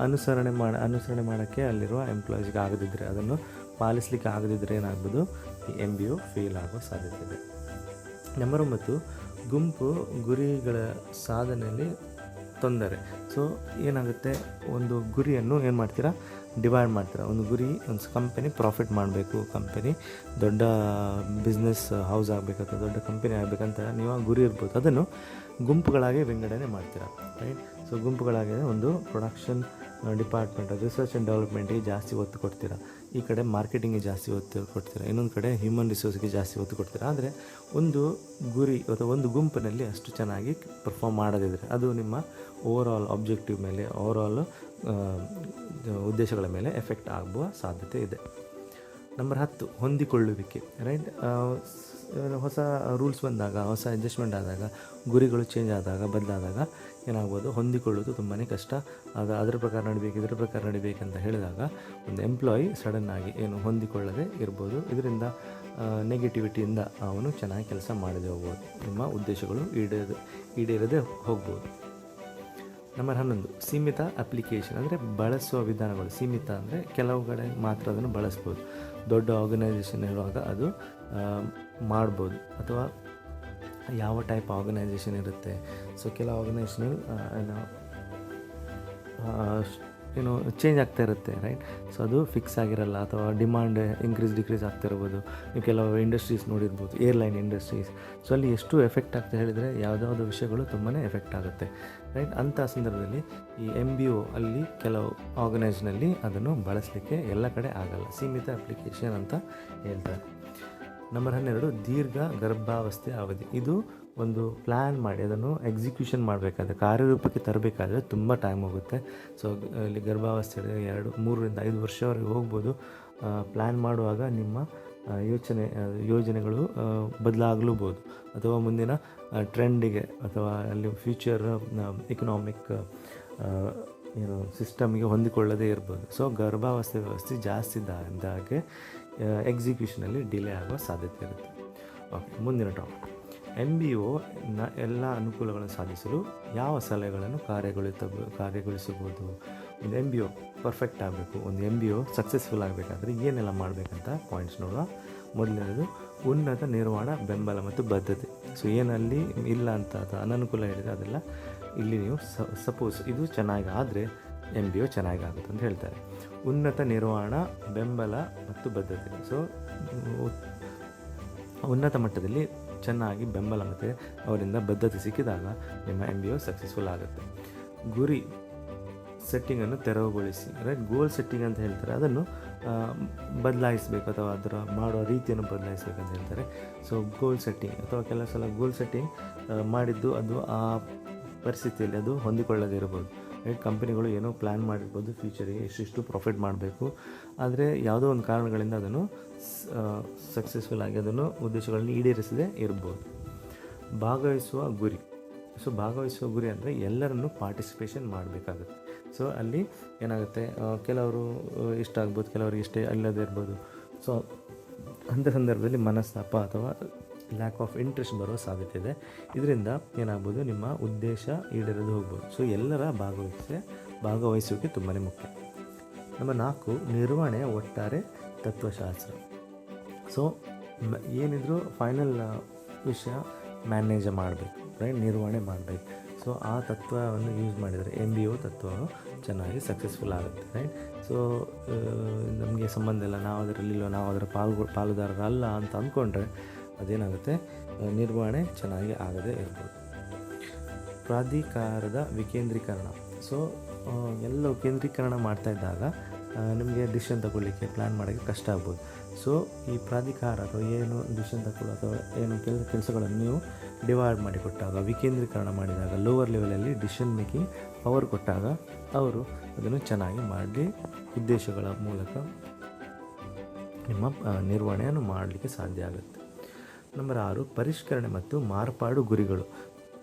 ಅನುಸರಣೆ ಮಾಡೋಕ್ಕೆ ಅಲ್ಲಿರುವ ಎಂಪ್ಲಾಯೀಸ್ಗೆ ಆಗದಿದ್ದರೆ, ಅದನ್ನು ಪಾಲಿಸಲಿಕ್ಕೆ ಆಗದಿದ್ದರೆ ಏನಾಗ್ಬೋದು, ಈ MBO ಫೇಲ್ ಆಗೋ ಸಾಧ್ಯತೆ ಇದೆ. ನಂಬರ್ 9 ಗುಂಪು ಗುರಿಗಳ ಸಾಧನೆಯಲ್ಲಿ ತೊಂದರೆ. ಸೊ ಏನಾಗುತ್ತೆ, ಒಂದು ಗುರಿಯನ್ನು ಏನು ಮಾಡ್ತೀರಾ, ಡಿವೈಡ್ ಮಾಡ್ತೀರಾ. ಒಂದು ಗುರಿ, ಒಂದು ಕಂಪನಿ ಪ್ರಾಫಿಟ್ ಮಾಡಬೇಕು, ಕಂಪನಿ ದೊಡ್ಡ ಬಿಸ್ನೆಸ್ ಹೌಸ್ ಆಗಬೇಕು ಅಥವಾ ದೊಡ್ಡ ಕಂಪನಿ ಆಗಬೇಕಂತ ನೀವು ಗುರಿ ಇರ್ಬೋದು. ಅದನ್ನು ಗುಂಪುಗಳಾಗಿ ವಿಂಗಡಣೆ ಮಾಡ್ತೀರಾ, ರೈಟ್. ಸೊ ಗುಂಪುಗಳಾಗಿ ಒಂದು ಪ್ರೊಡಕ್ಷನ್ ಡಿಪಾರ್ಟ್ಮೆಂಟ್, ರಿಸರ್ಚ್ ಆ್ಯಂಡ್ ಡೆವಲಪ್ಮೆಂಟಿಗೆ ಜಾಸ್ತಿ ಒತ್ತು ಕೊಡ್ತೀರಾ, ಈ ಕಡೆ ಮಾರ್ಕೆಟಿಂಗಿಗೆ ಜಾಸ್ತಿ ಒತ್ತು ಕೊಡ್ತೀರಾ, ಇನ್ನೊಂದು ಕಡೆ ಹ್ಯೂಮನ್ ರಿಸೋರ್ಸ್ಗೆ ಜಾಸ್ತಿ ಒತ್ತು ಕೊಡ್ತೀರಾ. ಆದರೆ ಒಂದು ಗುರಿ ಅಥವಾ ಒಂದು ಗುಂಪಿನಲ್ಲಿ ಅಷ್ಟು ಚೆನ್ನಾಗಿ ಪರ್ಫಾರ್ಮ್ ಮಾಡೋದಿದ್ರೆ ಅದು ನಿಮ್ಮ ಓವರಾಲ್ ಆಬ್ಜೆಕ್ಟಿವ್ ಮೇಲೆ, ಓವರಾಲ್ ಉದ್ದೇಶಗಳ ಮೇಲೆ ಎಫೆಕ್ಟ್ ಆಗುವ ಸಾಧ್ಯತೆ ಇದೆ. ನಂಬರ್ 10 ಹೊಂದಿಕೊಳ್ಳುವಿಕೆ, ರೈಟ್. ಹೊಸ ರೂಲ್ಸ್ ಬಂದಾಗ, ಹೊಸ ಅಡ್ಜಸ್ಟ್ಮೆಂಟ್ ಆದಾಗ, ಗುರಿಗಳು ಚೇಂಜ್ ಆದಾಗ, ಬದಲಾದಾಗ ಏನಾಗ್ಬೋದು, ಹೊಂದಿಕೊಳ್ಳೋದು ತುಂಬಾ ಕಷ್ಟ. ಅದರ ಪ್ರಕಾರ ನಡಿಬೇಕು, ಇದರ ಪ್ರಕಾರ ನಡಿಬೇಕಂತ ಹೇಳಿದಾಗ ಒಂದು ಎಂಪ್ಲಾಯಿ ಸಡನ್ನಾಗಿ ಏನು ಹೊಂದಿಕೊಳ್ಳದೆ ಇರ್ಬೋದು. ಇದರಿಂದ ನೆಗೆಟಿವಿಟಿಯಿಂದ ಅವನು ಚೆನ್ನಾಗಿ ಕೆಲಸ ಮಾಡದೆ ಹೋಗ್ಬೋದು, ನಿಮ್ಮ ಉದ್ದೇಶಗಳು ಈಡೇರದೆ ಹೋಗ್ಬೋದು. ನಂಬರ್ 11 ಸೀಮಿತ ಅಪ್ಲಿಕೇಶನ್, ಅಂದರೆ ಬಳಸುವ ವಿಧಾನಗಳು. ಸೀಮಿತ ಅಂದರೆ ಕೆಲವು ಕಡೆ ಮಾತ್ರ ಅದನ್ನು ಬಳಸ್ಬೋದು. ದೊಡ್ಡ ಆರ್ಗನೈಸೇಷನ್ ಇರುವಾಗ ಅದು ಮಾಡ್ಬೋದು, ಅಥವಾ ಯಾವ ಟೈಪ್ ಆರ್ಗನೈಸೇಷನ್ ಇರುತ್ತೆ. ಸೊ ಕೆಲವು ಆರ್ಗನೈಸೇಷನ್ ಏನು ಚೇಂಜ್ ಆಗ್ತಾ ಇರುತ್ತೆ, ರೈಟ್. ಸೊ ಅದು ಫಿಕ್ಸ್ ಆಗಿರಲ್ಲ, ಅಥವಾ ಡಿಮಾಂಡ್ ಡಿಕ್ರೀಸ್ ಆಗ್ತಾ ಇರ್ಬೋದು. ನೀವು ಕೆಲವು ಇಂಡಸ್ಟ್ರೀಸ್ ನೋಡಿರ್ಬೋದು, ಏರ್ಲೈನ್ ಇಂಡಸ್ಟ್ರೀಸ್. ಸೊ ಅಲ್ಲಿ ಎಷ್ಟು ಎಫೆಕ್ಟ್ ಆಗ್ತಾ ಹೇಳಿದರೆ ಯಾವುದಾದ್ರು ವಿಷಯಗಳು ತುಂಬಾ ಎಫೆಕ್ಟ್ ಆಗುತ್ತೆ, ರೈಟ್. ಅಂಥ ಸಂದರ್ಭದಲ್ಲಿ ಈ MBO ಅಲ್ಲಿ ಕೆಲವು ಆರ್ಗನೈಸ್ನಲ್ಲಿ ಅದನ್ನು ಬಳಸಲಿಕ್ಕೆ ಎಲ್ಲ ಕಡೆ ಆಗಲ್ಲ, ಸೀಮಿತ ಅಪ್ಲಿಕೇಶನ್ ಅಂತ ಹೇಳ್ತಾರೆ. ನಂಬರ್ 12 ದೀರ್ಘ ಗರ್ಭಾವಸ್ಥೆ ಅವಧಿ. ಇದು ಒಂದು ಪ್ಲ್ಯಾನ್ ಮಾಡಿ ಅದನ್ನು ಎಕ್ಸಿಕ್ಯೂಷನ್ ಮಾಡಬೇಕಾದ್ರೆ, ಕಾರ್ಯರೂಪಕ್ಕೆ ತರಬೇಕಾದ್ರೆ ತುಂಬ ಟೈಮ್ ಹೋಗುತ್ತೆ. ಸೊ ಇಲ್ಲಿ ಗರ್ಭಾವಸ್ಥೆ 2-3-5 ವರ್ಷವರೆಗೆ ಹೋಗ್ಬೋದು. ಪ್ಲ್ಯಾನ್ ಮಾಡುವಾಗ ನಿಮ್ಮ ಯೋಜನೆಗಳು ಬದಲಾಗಲೂಬೋದು, ಅಥವಾ ಮುಂದಿನ ಟ್ರೆಂಡಿಗೆ ಅಥವಾ ಅಲ್ಲಿ ಫ್ಯೂಚರ್ ಎಕನಾಮಿಕ್ ಸಿಸ್ಟಮ್ಗೆ ಹೊಂದಿಕೊಳ್ಳದೇ ಇರ್ಬೋದು. ಸೊ ಗರ್ಭಾವಸ್ಥೆ ವ್ಯವಸ್ಥೆ ಜಾಸ್ತಿ ಇದ್ದಾಗೆ ಎಕ್ಸಿಕ್ಯೂಷನಲ್ಲಿ ಡಿಲೇ ಆಗುವ ಸಾಧ್ಯತೆ ಇರುತ್ತೆ. ಓಕೆ, ಮುಂದಿನ ಟಾಪಿಕ್. MBO ಎಲ್ಲ ಅನುಕೂಲಗಳನ್ನು ಸಾಧಿಸಲು ಯಾವ ಸಲಹೆಗಳನ್ನು ಕಾರ್ಯಗೊಳಿಸಬಹುದು. ಒಂದು MBO ಪರ್ಫೆಕ್ಟ್ ಆಗಬೇಕು, ಒಂದು MBO ಸಕ್ಸಸ್ಫುಲ್ ಆಗಬೇಕಾದ್ರೆ ಏನೆಲ್ಲ ಮಾಡಬೇಕಂತ ಪಾಯಿಂಟ್ಸ್ ನೋಡುವ. ಮೊದಲನೇದು ಉನ್ನತ ನಿರ್ವಹಣಾ ಬೆಂಬಲ ಮತ್ತು ಬದ್ಧತೆ. ಸೊ ಏನಲ್ಲಿ ಇಲ್ಲ ಅಂತ ಅಥವಾ ಅನನುಕೂಲ ಹೇಳಿದರೆ ಅದೆಲ್ಲ ಇಲ್ಲಿ ನೀವು ಸಪೋಸ್ ಇದು ಚೆನ್ನಾಗಿ ಆದರೆ MBO ಚೆನ್ನಾಗಾಗುತ್ತೆ ಅಂತ ಹೇಳ್ತಾರೆ. ಉನ್ನತ ನಿರ್ವಹಣಾ ಬೆಂಬಲ ಮತ್ತು ಬದ್ಧತೆ. ಸೊ ಉನ್ನತ ಮಟ್ಟದಲ್ಲಿ ಚೆನ್ನಾಗಿ ಬೆಂಬಲ ಮತ್ತು ಅವರಿಂದ ಬದ್ಧತೆ ಸಿಕ್ಕಿದಾಗ ನಿಮ್ಮ MBO ಸಕ್ಸಸ್ಫುಲ್ ಆಗುತ್ತೆ. ಗುರಿ ಸೆಟ್ಟಿಂಗನ್ನು ತೆರವುಗೊಳಿಸಿ, ರೈಟ್. ಗೋಲ್ ಸೆಟ್ಟಿಂಗ್ ಅಂತ ಹೇಳ್ತಾರೆ, ಅದನ್ನು ಬದಲಾಯಿಸಬೇಕು ಅಥವಾ ಅದರ ಮಾಡುವ ರೀತಿಯನ್ನು ಬದಲಾಯಿಸಬೇಕಂತ ಹೇಳ್ತಾರೆ. ಸೊ ಗೋಲ್ ಸೆಟ್ಟಿಂಗ್ ಅಥವಾ ಕೆಲವು ಸಲ ಗೋಲ್ ಸೆಟ್ಟಿಂಗ್ ಮಾಡಿದ್ದು ಅದು ಆ ಪರಿಸ್ಥಿತಿಯಲ್ಲಿ ಅದು ಹೊಂದಿಕೊಳ್ಳದೇ ಇರ್ಬೋದು, ರೈಟ್. ಕಂಪನಿಗಳು ಏನೋ ಪ್ಲ್ಯಾನ್ ಮಾಡಿರ್ಬೋದು, ಫ್ಯೂಚರಿಗೆ ಇಷ್ಟಿಷ್ಟು ಪ್ರಾಫಿಟ್ ಮಾಡಬೇಕು, ಆದರೆ ಯಾವುದೋ ಒಂದು ಕಾರಣಗಳಿಂದ ಅದನ್ನು ಸಕ್ಸಸ್ಫುಲ್ ಆಗಿ ಅದನ್ನು ಉದ್ದೇಶಗಳನ್ನು ಈಡೇರಿಸದೇ ಇರ್ಬೋದು. ಭಾಗವಹಿಸುವ ಗುರಿ. ಸೊ ಭಾಗವಹಿಸುವ ಗುರಿ ಅಂದರೆ ಎಲ್ಲರನ್ನು ಪಾರ್ಟಿಸಿಪೇಷನ್ ಮಾಡಬೇಕಾಗುತ್ತೆ. ಸೊ ಅಲ್ಲಿ ಏನಾಗುತ್ತೆ, ಕೆಲವರು ಇಷ್ಟ ಆಗ್ಬೋದು, ಕೆಲವರಿಗೆ ಇಷ್ಟ ಅಲ್ಲದೇ ಇರ್ಬೋದು. ಸೊ ಅಂಥ ಸಂದರ್ಭದಲ್ಲಿ ಮನಸ್ತಾಪ ಅಥವಾ ಲ್ಯಾಕ್ ಆಫ್ ಇಂಟ್ರೆಸ್ಟ್ ಬರೋ ಸಾಧ್ಯತೆ ಇದೆ. ಇದರಿಂದ ಏನಾಗ್ಬೋದು, ನಿಮ್ಮ ಉದ್ದೇಶ ಈಡೇರದು ಹೋಗ್ಬೋದು. ಸೊ ಎಲ್ಲರ ಭಾಗವಹಿಸುವಿಕೆ ತುಂಬಾ ಮುಖ್ಯ. ನಂಬರ್ 4, ನಿರ್ವಹಣೆಯ ಒಟ್ಟಾರೆ ತತ್ವಶಾಸ್ತ್ರ. ಸೊ ಏನಿದ್ರು ಫೈನಲ್ ವಿಷಯ ಮ್ಯಾನೇಜ್ ಮಾಡಬೇಕು, ರೈಟ್, ನಿರ್ವಹಣೆ ಮಾಡಬೇಕು. ಸೊ ಆ ತತ್ವವನ್ನು ಯೂಸ್ ಮಾಡಿದರೆ MBO ತತ್ವವು ಚೆನ್ನಾಗಿ ಸಕ್ಸಸ್ಫುಲ್ ಆಗುತ್ತೆ, ರೈಟ್. ಸೊ ನಮಗೆ ಸಂಬಂಧ ಇಲ್ಲ, ನಾವು ಅದರಲ್ಲಿಲ್ಲ, ನಾವು ಅದರ ಪಾಲುದಾರರಲ್ಲ ಅಂತ ಅಂದ್ಕೊಂಡ್ರೆ ಅದೇನಾಗುತ್ತೆ, ನಿರ್ವಹಣೆ ಚೆನ್ನಾಗಿ ಆಗದೇ ಇರ್ಬೋದು. ಪ್ರಾಧಿಕಾರದ ವಿಕೇಂದ್ರೀಕರಣ. ಸೊ ಎಲ್ಲ ಕೇಂದ್ರೀಕರಣ ಮಾಡ್ತಾ ಇದ್ದಾಗ ನಿಮಗೆ ಡಿಸಿಷನ್ ತಗೊಳ್ಳಿಕ್ಕೆ, ಪ್ಲ್ಯಾನ್ ಮಾಡೋಕ್ಕೆ ಕಷ್ಟ ಆಗ್ಬೋದು. ಸೊ ಈ ಪ್ರಾಧಿಕಾರ ಅಥವಾ ಏನು ಡಿಸಿಷನ್ ತಗೊಳ್ಳೋ ಅಥವಾ ಏನು ಕೆಲಸಗಳನ್ನು ನೀವು ಡಿವೈಡ್ ಮಾಡಿ ಕೊಟ್ಟಾಗ, ವಿಕೇಂದ್ರೀಕರಣ ಮಾಡಿದಾಗ, ಲೋವರ್ ಲೆವೆಲಲ್ಲಿ ಡಿಸಿಷನ್ ಮೇಕಿಂಗ್ ಪವರ್ ಕೊಟ್ಟಾಗ ಅವರು ಅದನ್ನು ಚೆನ್ನಾಗಿ ಮಾಡಿ ಉದ್ದೇಶಗಳ ಮೂಲಕ ನಿಮ್ಮ ನಿರ್ವಹಣೆಯನ್ನು ಮಾಡಲಿಕ್ಕೆ ಸಾಧ್ಯ ಆಗುತ್ತೆ. ನಂಬರ್ 6, ಪರಿಷ್ಕರಣೆ ಮತ್ತು ಮಾರ್ಪಾಡು ಗುರಿಗಳು.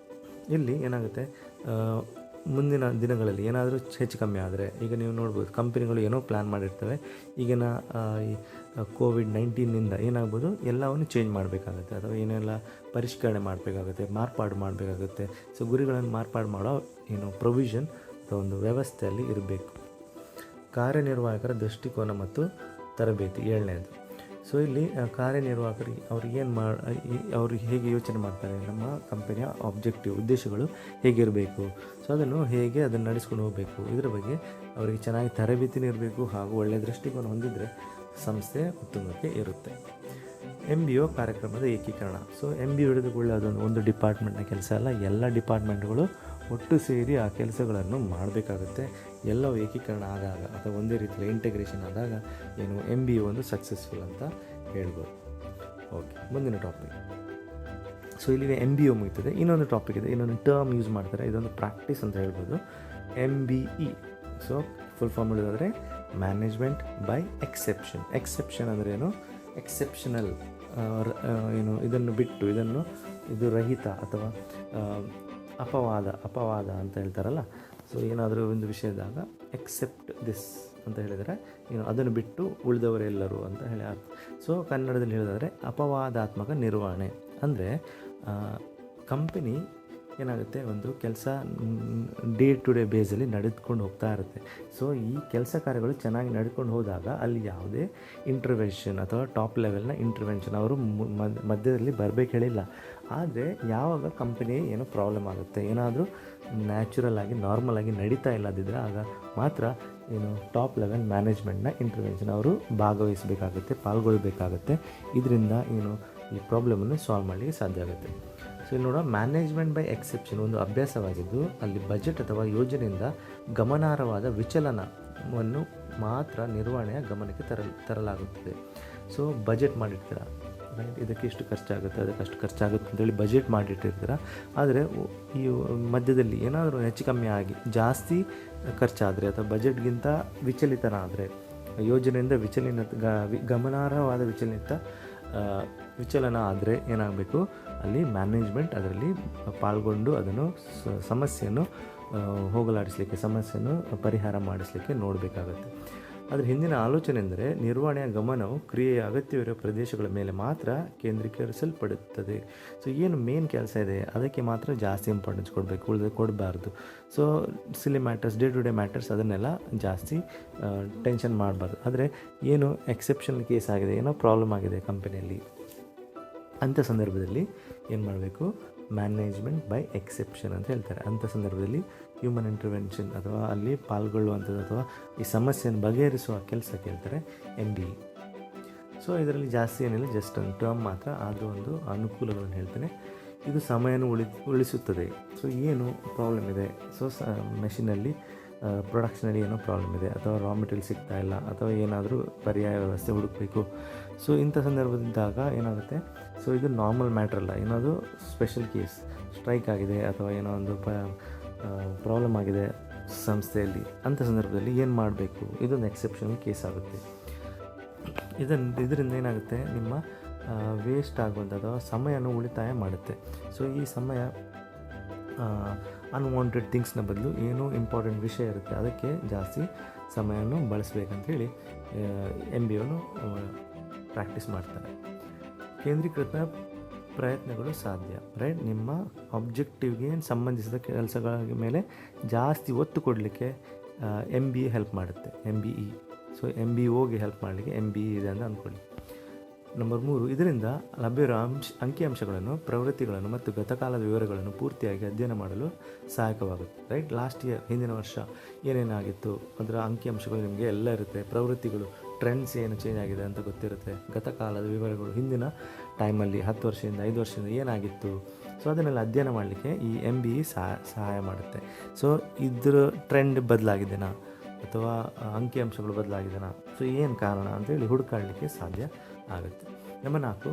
ಇಲ್ಲಿ ಏನಾಗುತ್ತೆ, ಮುಂದಿನ ದಿನಗಳಲ್ಲಿ ಏನಾದರೂ ಹೆಚ್ಚು ಕಮ್ಮಿ ಆದರೆ, ಈಗ ನೀವು ನೋಡ್ಬೋದು ಕಂಪನಿಗಳು ಏನೋ ಪ್ಲ್ಯಾನ್ ಮಾಡಿರ್ತವೆ. ಈಗಿನ ಈ COVID-19 ಏನಾಗ್ಬೋದು, ಎಲ್ಲವನ್ನು ಚೇಂಜ್ ಮಾಡಬೇಕಾಗುತ್ತೆ ಅಥವಾ ಏನೆಲ್ಲ ಪರಿಷ್ಕರಣೆ ಮಾಡಬೇಕಾಗುತ್ತೆ, ಮಾರ್ಪಾಡು ಮಾಡಬೇಕಾಗುತ್ತೆ. ಸೊ ಗುರಿಗಳನ್ನು ಮಾರ್ಪಾಡು ಮಾಡೋ ಪ್ರೊವಿಷನ್ ಅಥವಾ ಒಂದು ವ್ಯವಸ್ಥೆಯಲ್ಲಿ ಇರಬೇಕು. ಕಾರ್ಯನಿರ್ವಾಹಕರ ದೃಷ್ಟಿಕೋನ ಮತ್ತು ತರಬೇತಿ 7ನೇದು. ಸೊ ಇಲ್ಲಿ ಕಾರ್ಯನಿರ್ವಾಹಕರಿಗೆ ಅವರು ಹೇಗೆ ಯೋಚನೆ ಮಾಡ್ತಾರೆ, ನಮ್ಮ ಕಂಪನಿಯ ಆಬ್ಜೆಕ್ಟಿವ್ ಉದ್ದೇಶಗಳು ಹೇಗಿರಬೇಕು, ಸೊ ಅದನ್ನು ನಡೆಸ್ಕೊಂಡು ಹೋಗಬೇಕು, ಇದರ ಬಗ್ಗೆ ಅವರಿಗೆ ಚೆನ್ನಾಗಿ ತರಬೇತಿನೂ ಇರಬೇಕು ಹಾಗೂ ಒಳ್ಳೆಯ ದೃಷ್ಟಿಕೋನ ಹೊಂದಿದರೆ ಸಂಸ್ಥೆ ಉತ್ತುಂಗಕ್ಕೆ ಇರುತ್ತೆ. MBO ಕಾರ್ಯಕ್ರಮದ ಏಕೀಕರಣ. ಸೊ MBO ಹಿಡಿದುಕೊಳ್ಳಿ ಅದೊಂದು ಒಂದು ಡಿಪಾರ್ಟ್ಮೆಂಟ್ನ ಕೆಲಸ ಅಲ್ಲ, ಎಲ್ಲ ಡಿಪಾರ್ಟ್ಮೆಂಟ್ಗಳು ಒಟ್ಟು ಸೇರಿ ಆ ಕೆಲಸಗಳನ್ನು ಮಾಡಬೇಕಾಗುತ್ತೆ. ಎಲ್ಲವೂ ಏಕೀಕರಣ ಆದಾಗ ಅಥವಾ ಒಂದೇ ರೀತಿಯಲ್ಲಿ ಇಂಟಗ್ರೇಷನ್ ಆದಾಗ MBO ಒಂದು ಸಕ್ಸಸ್ಫುಲ್ ಅಂತ ಹೇಳ್ಬೋದು. ಓಕೆ, ಮುಂದಿನ ಟಾಪಿಕ್. ಸೊ ಇಲ್ಲಿಗೆ MBO ಮುಗಿತದೆ. ಇನ್ನೊಂದು ಟಾಪಿಕ್ ಇದೆ, ಇನ್ನೊಂದು ಟರ್ಮ್ ಯೂಸ್ ಮಾಡ್ತಾರೆ, ಇದೊಂದು ಪ್ರಾಕ್ಟೀಸ್ ಅಂತ ಹೇಳ್ಬೋದು, MBE. ಸೊ ಫುಲ್ ಫಾರ್ಮ್ ಹೇಳಿದ್ರೆ ಮ್ಯಾನೇಜ್ಮೆಂಟ್ ಬೈ ಎಕ್ಸೆಪ್ಷನ್. ಎಕ್ಸೆಪ್ಷನ್ ಅಂದರೆ ಎಕ್ಸೆಪ್ಷನಲ್, ಇದನ್ನು ಬಿಟ್ಟು, ಇದು ರಹಿತ ಅಥವಾ ಅಪವಾದ ಅಂತ ಹೇಳ್ತಾರಲ್ಲ. ಸೊ ಏನಾದರೂ ಒಂದು ವಿಷಯದಾಗ ಎಕ್ಸೆಪ್ಟ್ ದಿಸ್ ಅಂತ ಹೇಳಿದರೆ ಅದನ್ನು ಬಿಟ್ಟು ಉಳಿದವರೆಲ್ಲರೂ ಅಂತ ಹೇಳಿ ಅರ್ಥ. ಸೊ ಕನ್ನಡದಲ್ಲಿ ಹೇಳಿದ್ರೆ ಅಪವಾದಾತ್ಮಕ ನಿರ್ವಹಣೆ ಅಂದರೆ ಕಂಪನಿ ಏನಾಗುತ್ತೆ, ಒಂದು ಕೆಲಸ ಡೇ ಟು ಡೇ ಬೇಸಲ್ಲಿ ನಡೆದುಕೊಂಡು ಹೋಗ್ತಾ ಇರುತ್ತೆ. ಸೊ ಈ ಕೆಲಸ ಕಾರ್ಯಗಳು ಚೆನ್ನಾಗಿ ನಡ್ಕೊಂಡು ಹೋದಾಗ ಅಲ್ಲಿ ಯಾವುದೇ ಇಂಟರ್ವೆನ್ಷನ್ ಅಥವಾ ಟಾಪ್ ಲೆವೆಲ್ನ ಇಂಟರ್ವೆನ್ಷನ್ ಅವರು ಮಧ್ಯದಲ್ಲಿ ಬರಬೇಕು ಹೇಳಿಲ್ಲ. ಆದರೆ ಯಾವಾಗ ಕಂಪನಿ ಪ್ರಾಬ್ಲಮ್ ಆಗುತ್ತೆ, ಏನಾದರೂ ನ್ಯಾಚುರಲ್ ಆಗಿ ನಾರ್ಮಲ್ ಆಗಿ ನಡೀತಾ ಇಲ್ಲದಿದ್ದರೆ ಆಗ ಮಾತ್ರ ಟಾಪ್ ಲೆವೆಲ್ ಮ್ಯಾನೇಜ್ಮೆಂಟ್ನ ಇಂಟರ್ವೆನ್ಷನ್ ಅವರು ಭಾಗವಹಿಸಬೇಕಾಗುತ್ತೆ, ಪಾಲ್ಗೊಳ್ಳಬೇಕಾಗುತ್ತೆ. ಇದರಿಂದ ಈ ಪ್ರಾಬ್ಲಮನ್ನು ಸಾಲ್ವ್ ಮಾಡಲಿಕ್ಕೆ ಸಾಧ್ಯ ಆಗುತ್ತೆ. ಸೊ ಇಲ್ಲಿ ನೋಡೋ, ಮ್ಯಾನೇಜ್ಮೆಂಟ್ ಬೈ ಎಕ್ಸೆಪ್ಷನ್ ಒಂದು ಅಭ್ಯಾಸವಾಗಿದ್ದು ಅಲ್ಲಿ ಬಜೆಟ್ ಅಥವಾ ಯೋಜನೆಯಿಂದ ಗಮನಾರ್ಹವಾದ ವಿಚಲನವನ್ನು ಮಾತ್ರ ನಿರ್ವಹಣೆಯ ಗಮನಕ್ಕೆ ತರಲಾಗುತ್ತದೆ. ಸೊ ಬಜೆಟ್ ಮಾಡಿರ್ತೀರ, ರೈಟ್, ಇದಕ್ಕೆ ಇಷ್ಟು ಖರ್ಚಾಗುತ್ತೆ, ಅದಕ್ಕೆ ಅಷ್ಟು ಖರ್ಚಾಗುತ್ತೆ ಅಂತೇಳಿ ಬಜೆಟ್ ಮಾಡಿಟ್ಟಿರ್ತೀರ. ಆದರೆ ಈ ಮಧ್ಯದಲ್ಲಿ ಏನಾದರೂ ಹೆಚ್ಚು ಕಮ್ಮಿ ಆಗಿ ಜಾಸ್ತಿ ಖರ್ಚಾದರೆ ಅಥವಾ ಬಜೆಟ್ಗಿಂತ ವಿಚಲಿತನಾದರೆ, ಯೋಜನೆಯಿಂದ ಗಮನಾರ್ಹವಾದ ವಿಚಲನ ಆದರೆ ಏನಾಗಬೇಕು, ಅಲ್ಲಿ ಮ್ಯಾನೇಜ್ಮೆಂಟ್ ಅದರಲ್ಲಿ ಪಾಲ್ಗೊಂಡು ಅದನ್ನು ಸಮಸ್ಯೆಯನ್ನು ಹೋಗಲಾಡಿಸಲಿಕ್ಕೆ, ಸಮಸ್ಯೆಯನ್ನು ಪರಿಹಾರ ಮಾಡಿಸಲಿಕ್ಕೆ ನೋಡಬೇಕಾಗುತ್ತೆ. ಅದರ ಹಿಂದಿನ ಆಲೋಚನೆ ಎಂದರೆ ನಿರ್ವಹಣೆಯ ಗಮನವು ಕ್ರಿಯೆಯ ಅಗತ್ಯವಿರುವ ಪ್ರದೇಶಗಳ ಮೇಲೆ ಮಾತ್ರ ಕೇಂದ್ರೀಕರಿಸಲ್ಪಡುತ್ತದೆ. ಸೊ ಏನು ಮೇನ್ ಕೆಲಸ ಇದೆ ಅದಕ್ಕೆ ಮಾತ್ರ ಜಾಸ್ತಿ ಇಂಪಾರ್ಟೆನ್ಸ್ ಕೊಡಬೇಕು, ಉಳಿದ ಕೊಡಬಾರ್ದು. So silly matters, day to day matters ಅದನ್ನೆಲ್ಲ ಜಾಸ್ತಿ ಟೆನ್ಷನ್ ಮಾಡಬಾರ್ದು. ಆದರೆ ಏನು ಎಕ್ಸೆಪ್ಷನಲ್ ಕೇಸ್ ಆಗಿದೆ, ಏನೋ ಪ್ರಾಬ್ಲಮ್ ಆಗಿದೆ ಕಂಪನಿಯಲ್ಲಿ, ಅಂಥ ಸಂದರ್ಭದಲ್ಲಿ ಏನು ಮಾಡಬೇಕು, ಮ್ಯಾನೇಜ್ಮೆಂಟ್ ಬೈ ಎಕ್ಸೆಪ್ಷನ್ ಅಂತ ಹೇಳ್ತಾರೆ. ಅಂಥ ಸಂದರ್ಭದಲ್ಲಿ ಹ್ಯೂಮನ್ ಇಂಟರ್ವೆನ್ಷನ್ ಅಥವಾ ಅಲ್ಲಿ ಪಾಲ್ಗೊಳ್ಳುವಂಥದ್ದು ಅಥವಾ ಈ ಸಮಸ್ಯೆಯನ್ನು ಬಗೆಹರಿಸುವ ಕೆಲಸ ಕೇಳ್ತಾರೆ MBE. ಸೊ ಇದರಲ್ಲಿ ಜಾಸ್ತಿ ಏನಿಲ್ಲ, ಜಸ್ಟ್ ಒಂದು ಟರ್ಮ್ ಮಾತ್ರ, ಆದರೂ ಒಂದು ಅನುಕೂಲಗಳನ್ನು ಹೇಳ್ತೇನೆ. ಇದು ಸಮಯನೂ ಉಳಿಸುತ್ತದೆ. ಸೊ ಏನು ಪ್ರಾಬ್ಲಮ್ ಇದೆ, ಸೊ ಮೆಷಿನಲ್ಲಿ ಪ್ರೊಡಕ್ಷನಲ್ಲಿ ಏನೋ ಪ್ರಾಬ್ಲಮ್ ಇದೆ ಅಥವಾ ರಾ ಮೆಟೀರಿಯಲ್ ಸಿಗ್ತಾ ಇಲ್ಲ ಅಥವಾ ಏನಾದರೂ ಪರ್ಯಾಯ ವ್ಯವಸ್ಥೆ ಹುಡುಕಬೇಕು. ಸೊ ಇಂಥ ಸಂದರ್ಭದಿದ್ದಾಗ ಏನಾಗುತ್ತೆ, ಸೊ ಇದು ನಾರ್ಮಲ್ ಮ್ಯಾಟ್ರ್ ಅಲ್ಲ, ಏನಾದರೂ ಸ್ಪೆಷಲ್ ಕೇಸ್, ಸ್ಟ್ರೈಕ್ ಆಗಿದೆ ಅಥವಾ ಏನೋ ಒಂದು ಪ್ರಾಬ್ಲಮ್ ಆಗಿದೆ ಸಂಸ್ಥೆಯಲ್ಲಿ, ಅಂಥ ಸಂದರ್ಭದಲ್ಲಿ ಏನು ಮಾಡಬೇಕು, ಇದೊಂದು ಎಕ್ಸೆಪ್ಷನಲ್ ಕೇಸ್ ಆಗುತ್ತೆ. ಇದರಿಂದ ಏನಾಗುತ್ತೆ, ನಿಮ್ಮ ವೇಸ್ಟ್ ಆಗುವಂಥ ಅಥವಾ ಸಮಯವನ್ನು ಉಳಿತಾಯ ಮಾಡುತ್ತೆ. ಸೊ ಈ ಸಮಯ ಅನ್ವಾಂಟೆಡ್ ಥಿಂಗ್ಸ್ನ ಬದಲು ಏನೋ ಇಂಪಾರ್ಟೆಂಟ್ ವಿಷಯ ಇರುತ್ತೆ ಅದಕ್ಕೆ ಜಾಸ್ತಿ ಸಮಯವನ್ನು ಬಳಸಬೇಕಂತೇಳಿ MBOನು ಪ್ರಾಕ್ಟೀಸ್ ಮಾಡ್ತಾರೆ. ಕೇಂದ್ರೀಕೃತ ಪ್ರಯತ್ನಗಳು ಸಾಧ್ಯ. ರೈಟ್, ನಿಮ್ಮ ಆಬ್ಜೆಕ್ಟಿವ್ಗೆ ಸಂಬಂಧಿಸಿದ ಕೆಲಸಗಳ ಮೇಲೆ ಜಾಸ್ತಿ ಒತ್ತು ಕೊಡಲಿಕ್ಕೆ MBA ಹೆಲ್ಪ್ ಮಾಡುತ್ತೆ. MBE, ಸೊ MBOಗೆ ಹೆಲ್ಪ್ ಮಾಡಲಿಕ್ಕೆ MBE ಇದೆ ಅಂತ ಅಂದ್ಕೊಳ್ಳಿ. ನಂಬರ್ 3, ಇದರಿಂದ ಲಭ್ಯವಿರುವ ಅಂಕಿಅಂಶಗಳನ್ನು, ಪ್ರವೃತ್ತಿಗಳನ್ನು ಮತ್ತು ಗತಕಾಲದ ವಿವರಗಳನ್ನು ಪೂರ್ತಿಯಾಗಿ ಅಧ್ಯಯನ ಮಾಡಲು ಸಹಾಯಕವಾಗುತ್ತೆ. ರೈಟ್, ಲಾಸ್ಟ್ ಇಯರ್, ಹಿಂದಿನ ವರ್ಷ ಏನೇನಾಗಿತ್ತು ಅದರ ಅಂಕಿಅಂಶಗಳು ನಿಮಗೆ ಎಲ್ಲ ಇರುತ್ತೆ. ಪ್ರವೃತ್ತಿಗಳು, ಟ್ರೆಂಡ್ಸ್ ಏನು ಚೇಂಜ್ ಆಗಿದೆ ಅಂತ ಗೊತ್ತಿರುತ್ತೆ. ಗತಕಾಲದ ವಿವರಗಳು, ಹಿಂದಿನ ಟೈಮಲ್ಲಿ 10 ವರ್ಷದಿಂದ 5 ವರ್ಷದಿಂದ ಏನಾಗಿತ್ತು, ಸೊ ಅದನ್ನೆಲ್ಲ ಅಧ್ಯಯನ ಮಾಡಲಿಕ್ಕೆ ಈ MBE ಸಹಾಯ ಮಾಡುತ್ತೆ. ಸೊ ಇದ್ರ ಟ್ರೆಂಡ್ ಬದಲಾಗಿದೆನಾ ಅಥವಾ ಅಂಕಿಅಂಶಗಳು ಬದಲಾಗಿದೆನಾ, ಸೊ ಏನು ಕಾರಣ ಅಂತೇಳಿ ಹುಡುಕಾಡಲಿಕ್ಕೆ ಸಾಧ್ಯ ಆಗುತ್ತೆ. ನಂಬರ್ 4,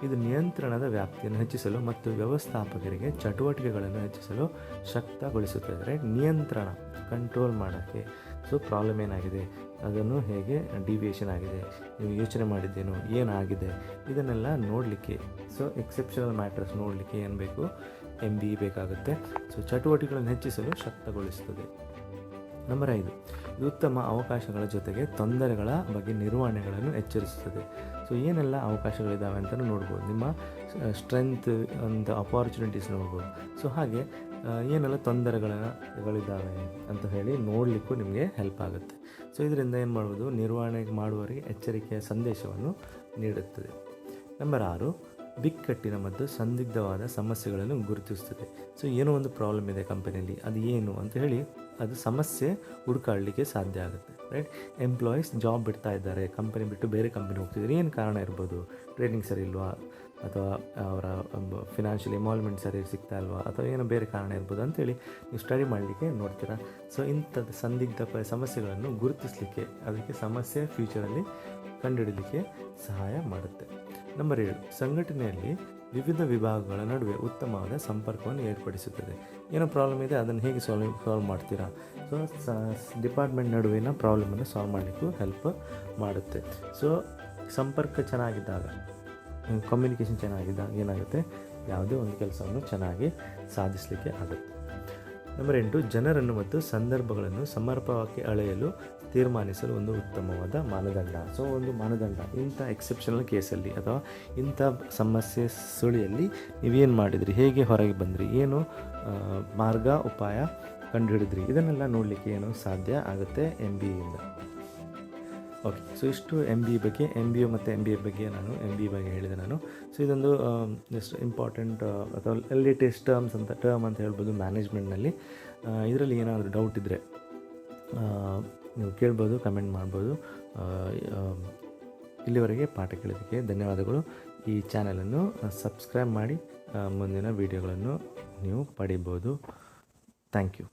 ಇದು ನಿಯಂತ್ರಣದ ವ್ಯಾಪ್ತಿಯನ್ನು ಹೆಚ್ಚಿಸಲು ಮತ್ತು ವ್ಯವಸ್ಥಾಪಕರಿಗೆ ಚಟುವಟಿಕೆಗಳನ್ನು ಹೆಚ್ಚಿಸಲು ಶಕ್ತಗೊಳಿಸುತ್ತದೆ. ರೈಟ್, ನಿಯಂತ್ರಣ, ಕಂಟ್ರೋಲ್ ಮಾಡೋಕ್ಕೆ. ಸೊ ಪ್ರಾಬ್ಲಮ್ ಏನಾಗಿದೆ, ಅದನ್ನು ಹೇಗೆ ಡಿವಿಯೇಷನ್ ಆಗಿದೆ, ನೀವು ಯೋಚನೆ ಮಾಡಿದ್ದೇನೋ, ಏನಾಗಿದೆ, ಇದನ್ನೆಲ್ಲ ನೋಡಲಿಕ್ಕೆ, ಸೊ ಎಕ್ಸೆಪ್ಷನಲ್ ಮ್ಯಾಟರ್ಸ್ ನೋಡಲಿಕ್ಕೆ ಏನು ಬೇಕು, MBE ಬೇಕಾಗುತ್ತೆ. ಸೊ ಚಟುವಟಿಕೆಗಳನ್ನು ಹೆಚ್ಚಿಸಲು ಶಕ್ತಗೊಳಿಸುತ್ತದೆ. ನಂಬರ್ 5, ಇದು ಉತ್ತಮ ಅವಕಾಶಗಳ ಜೊತೆಗೆ ತೊಂದರೆಗಳ ಬಗ್ಗೆ ನಿರ್ವಹಣೆಗಳನ್ನು ಎಚ್ಚರಿಸುತ್ತದೆ. ಸೊ ಏನೆಲ್ಲ ಅವಕಾಶಗಳಿದ್ದಾವೆ ಅಂತಲೂ ನೋಡ್ಬೋದು, ನಿಮ್ಮ ಸ್ಟ್ರೆಂತ್ ಅಂತ ಅಪಾರ್ಚುನಿಟೀಸ್ ನೋಡ್ಬೋದು. ಸೊ ಹಾಗೆ ಏನೆಲ್ಲ ತೊಂದರೆಗಳಿದ್ದಾವೆ ಅಂತ ಹೇಳಿ ನೋಡಲಿಕ್ಕೂ ನಿಮಗೆ ಹೆಲ್ಪ್ ಆಗುತ್ತೆ. ಸೊ ಇದರಿಂದ ಏನು ಮಾಡ್ಬೋದು, ನಿರ್ವಹಣೆ ಮಾಡುವವರಿಗೆ ಎಚ್ಚರಿಕೆಯ ಸಂದೇಶವನ್ನು ನೀಡುತ್ತದೆ. ನಂಬರ್ 6, ಬಿಕ್ಕಟ್ಟಿನ ಮತ್ತು ಸಂದಿಗ್ಧವಾದ ಸಮಸ್ಯೆಗಳನ್ನು ಗುರುತಿಸುತ್ತದೆ. ಸೊ ಏನೋ ಒಂದು ಪ್ರಾಬ್ಲಮ್ ಇದೆ ಕಂಪನಿಯಲ್ಲಿ, ಅದು ಏನು ಅಂತ ಹೇಳಿ ಅದು ಸಮಸ್ಯೆ ಹುಡುಕಾಡಲಿಕ್ಕೆ ಸಾಧ್ಯ ಆಗುತ್ತೆ. ರೈಟ್, ಎಂಪ್ಲಾಯೀಸ್ ಜಾಬ್ ಬಿಡ್ತಾ ಇದ್ದಾರೆ, ಕಂಪನಿ ಬಿಟ್ಟು ಬೇರೆ ಕಂಪನಿ ಹೋಗ್ತಿದ್ದಾರೆ, ಏನು ಕಾರಣ ಇರ್ಬೋದು, ಟ್ರೈನಿಂಗ್ ಸರಿ ಇಲ್ವಾ, ಅಥವಾ ಅವರ ಫಿನಾನ್ಷಿಯಲ್ ಇನ್ವಾಲ್ವ್ಮೆಂಟ್ ಸರಿ ಸಿಗ್ತಾ ಇಲ್ವಾ, ಅಥವಾ ಏನೋ ಬೇರೆ ಕಾರಣ ಇರ್ಬೋದು ಅಂತೇಳಿ ನೀವು ಸ್ಟಡಿ ಮಾಡಲಿಕ್ಕೆ ನೋಡ್ತೀರಾ. ಸೊ ಇಂಥದ್ದು ಸಂದಿಗ್ಧ ಸಮಸ್ಯೆಗಳನ್ನು ಗುರುತಿಸಲಿಕ್ಕೆ, ಅದಕ್ಕೆ ಸಮಸ್ಯೆ ಫ್ಯೂಚರಲ್ಲಿ ಕಂಡುಹಿಡಲಿಕ್ಕೆ ಸಹಾಯ ಮಾಡುತ್ತೆ. ನಂಬರ್ 7, ಸಂಘಟನೆಯಲ್ಲಿ ವಿವಿಧ ವಿಭಾಗಗಳ ನಡುವೆ ಉತ್ತಮವಾದ ಸಂಪರ್ಕವನ್ನು ಏರ್ಪಡಿಸುತ್ತದೆ. ಏನೋ ಪ್ರಾಬ್ಲಮ್ ಇದೆ, ಅದನ್ನು ಹೇಗೆ ಸಾಲ್ವ್ ಮಾಡ್ತೀರಾ, ಸೊ ಡಿಪಾರ್ಟ್ಮೆಂಟ್ ನಡುವಿನ ಪ್ರಾಬ್ಲಮನ್ನು ಸಾಲ್ವ್ ಮಾಡಲಿಕ್ಕೂ ಹೆಲ್ಪ್ ಮಾಡುತ್ತೆ. ಸೊ ಸಂಪರ್ಕ ಚೆನ್ನಾಗಿದ್ದಾಗ, ಕಮ್ಯುನಿಕೇಷನ್ ಚೆನ್ನಾಗಿದ್ದಾಗ ಏನಾಗುತ್ತೆ, ಯಾವುದೇ ಒಂದು ಕೆಲಸವನ್ನು ಚೆನ್ನಾಗಿ ಸಾಧಿಸಲಿಕ್ಕೆ ಆಗುತ್ತೆ. ನಂಬರ್ 8, ಜನರನ್ನು ಮತ್ತು ಸಂದರ್ಭಗಳನ್ನು ಸಮರ್ಪಕವಾಗಿ ಅಳೆಯಲು ತೀರ್ಮಾನಿಸಲು ಒಂದು ಉತ್ತಮವಾದ ಮಾನದಂಡ. ಸೊ ಒಂದು ಮಾನದಂಡ, ಇಂಥ ಎಕ್ಸೆಪ್ಷನಲ್ ಕೇಸಲ್ಲಿ ಅಥವಾ ಇಂಥ ಸಮಸ್ಯೆ ಸುಳಿಯಲ್ಲಿ ನೀವೇನು ಮಾಡಿದ್ರಿ, ಹೇಗೆ ಹೊರಗೆ ಬಂದ್ರಿ, ಏನು ಮಾರ್ಗ ಉಪಾಯ ಕಂಡುಹಿಡಿದ್ರಿ, ಇದನ್ನೆಲ್ಲ ನೋಡಲಿಕ್ಕೆ ಏನು ಸಾಧ್ಯ ಆಗುತ್ತೆ MBEಯಿಂದ. ಓಕೆ, ಸೊ ಇಷ್ಟು MBE ಬಗ್ಗೆ, MBO ಮತ್ತು MBA ಬಗ್ಗೆ MBE ಬಗ್ಗೆ ಹೇಳಿದೆ ನಾನು. ಸೊ ಇದೊಂದು ಜಸ್ಟ್ ಇಂಪಾರ್ಟೆಂಟ್ ಅಥವಾ ಲೇಟೆಸ್ಟ್ ಟರ್ಮ್ ಅಂತ ಹೇಳ್ಬೋದು ಮ್ಯಾನೇಜ್ಮೆಂಟ್ನಲ್ಲಿ. ಇದರಲ್ಲಿ ಏನಾದರೂ ಡೌಟ್ ಇದ್ದರೆ ನೀವು ಕೇಳ್ಬೋದು, ಕಮೆಂಟ್ ಮಾಡ್ಬೋದು. ಇಲ್ಲಿವರೆಗೆ ಪಾಠ ಕೇಳೋದಕ್ಕೆ ಧನ್ಯವಾದಗಳು. ಈ ಚಾನಲನ್ನು ಸಬ್ಸ್ಕ್ರೈಬ್ ಮಾಡಿ ಮುಂದಿನ ವೀಡಿಯೋಗಳನ್ನು ನೀವು ಪಡಿಬೋದು. Thank you.